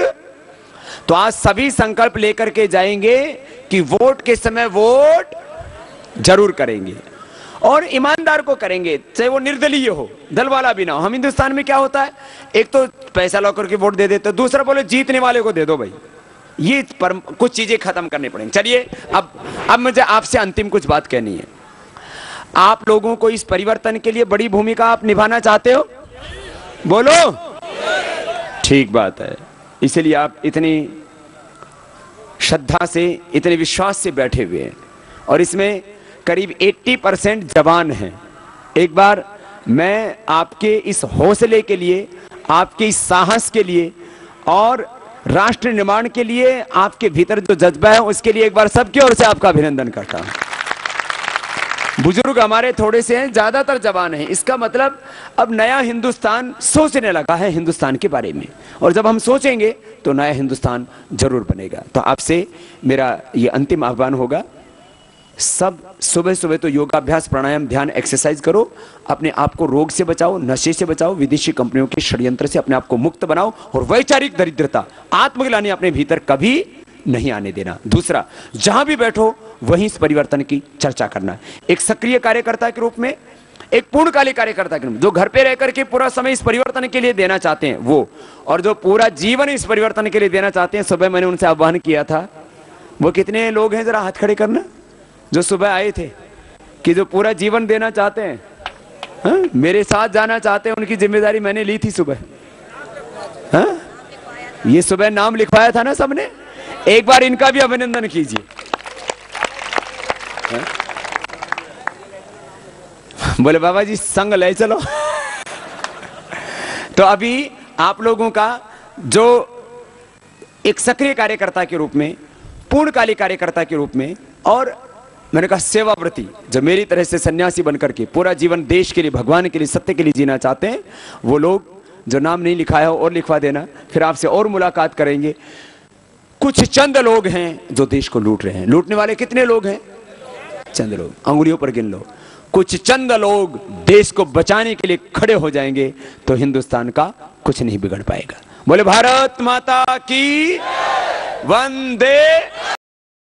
तो आज सभी संकल्प लेकर के जाएंगे कि वोट के समय वोट जरूर करेंगे और ईमानदार को करेंगे, चाहे वो निर्दलीय हो, दल वाला भी ना हो। हम हिंदुस्तान में क्या होता है, एक तो पैसा ला करके वोट दे देते, दूसरा बोले जीतने वाले को दे दो भाई। ये पर कुछ चीजें खत्म करनी पड़ेंगी। चलिए अब मुझे आपसे अंतिम कुछ बात कहनी है। आप लोगों को इस परिवर्तन के लिए बड़ी भूमिका आप निभाना चाहते हो? बोलो। ठीक बात है, इसलिए आप इतनी श्रद्धा से, इतने विश्वास से बैठे हुए हैं और इसमें करीब 80% जवान हैं। एक बार मैं आपके इस हौसले के लिए, आपके इस साहस के लिए और राष्ट्र निर्माण के लिए आपके भीतर जो जज्बा है उसके लिए एक बार सबकी ओर से आपका अभिनंदन करता हूं। बुजुर्ग हमारे थोड़े से हैं, ज्यादातर जवान हैं। इसका मतलब अब नया हिंदुस्तान सोचने लगा है हिंदुस्तान के बारे में, और जब हम सोचेंगे तो नया हिंदुस्तान जरूर बनेगा। तो आपसे मेरा ये अंतिम आह्वान होगा, सब सुबह सुबह तो योगाभ्यास, प्राणायाम, ध्यान, एक्सरसाइज करो। अपने आप को रोग से बचाओ, नशे से बचाओ, विदेशी कंपनियों के षड्यंत्र से अपने आप को मुक्त बनाओ और वैचारिक दरिद्रता, आत्मग्लानि अपने भीतर कभी नहीं आने देना। दूसरा, जहां भी बैठो वहीं इस परिवर्तन की चर्चा करना। एक सक्रिय कार्यकर्ता के रूप में, एक पूर्णकालिक कार्यकर्ता के रूप में, जो घर पे रह करके पूरा समय इस परिवर्तन के लिए देना चाहते हैं वो, और जो पूरा जीवन इस परिवर्तन के लिए देना चाहते हैं। सुबह मैंने उनसे आह्वान किया था, वो कितने लोग हैं जरा हाथ खड़े करना, जो सुबह आए थे, कि जो पूरा जीवन देना चाहते हैं, हा? मेरे साथ जाना चाहते हैं। उनकी जिम्मेदारी मैंने ली थी सुबह। हा? ये सुबह नाम लिखवाया था ना सबने, एक बार इनका भी अभिनंदन कीजिए। बोले बाबा जी संग ले चलो। तो अभी आप लोगों का जो एक सक्रिय कार्यकर्ता के रूप में, पूर्णकालिक कार्यकर्ता के रूप में, और मैंने कहा सेवाव्रती, जो मेरी तरह से सन्यासी बनकर के पूरा जीवन देश के लिए, भगवान के लिए, सत्य के लिए जीना चाहते हैं, वो लोग जो नाम नहीं लिखाया हो और लिखवा देना, फिर आपसे और मुलाकात करेंगे। कुछ चंद लोग हैं जो देश को लूट रहे हैं। लूटने वाले कितने लोग हैं? चंद लोग, अंगुलियों पर गिन लो। कुछ चंद लोग देश को बचाने के लिए खड़े हो जाएंगे तो हिंदुस्तान का कुछ नहीं बिगड़ पाएगा। बोले भारत माता की वंदे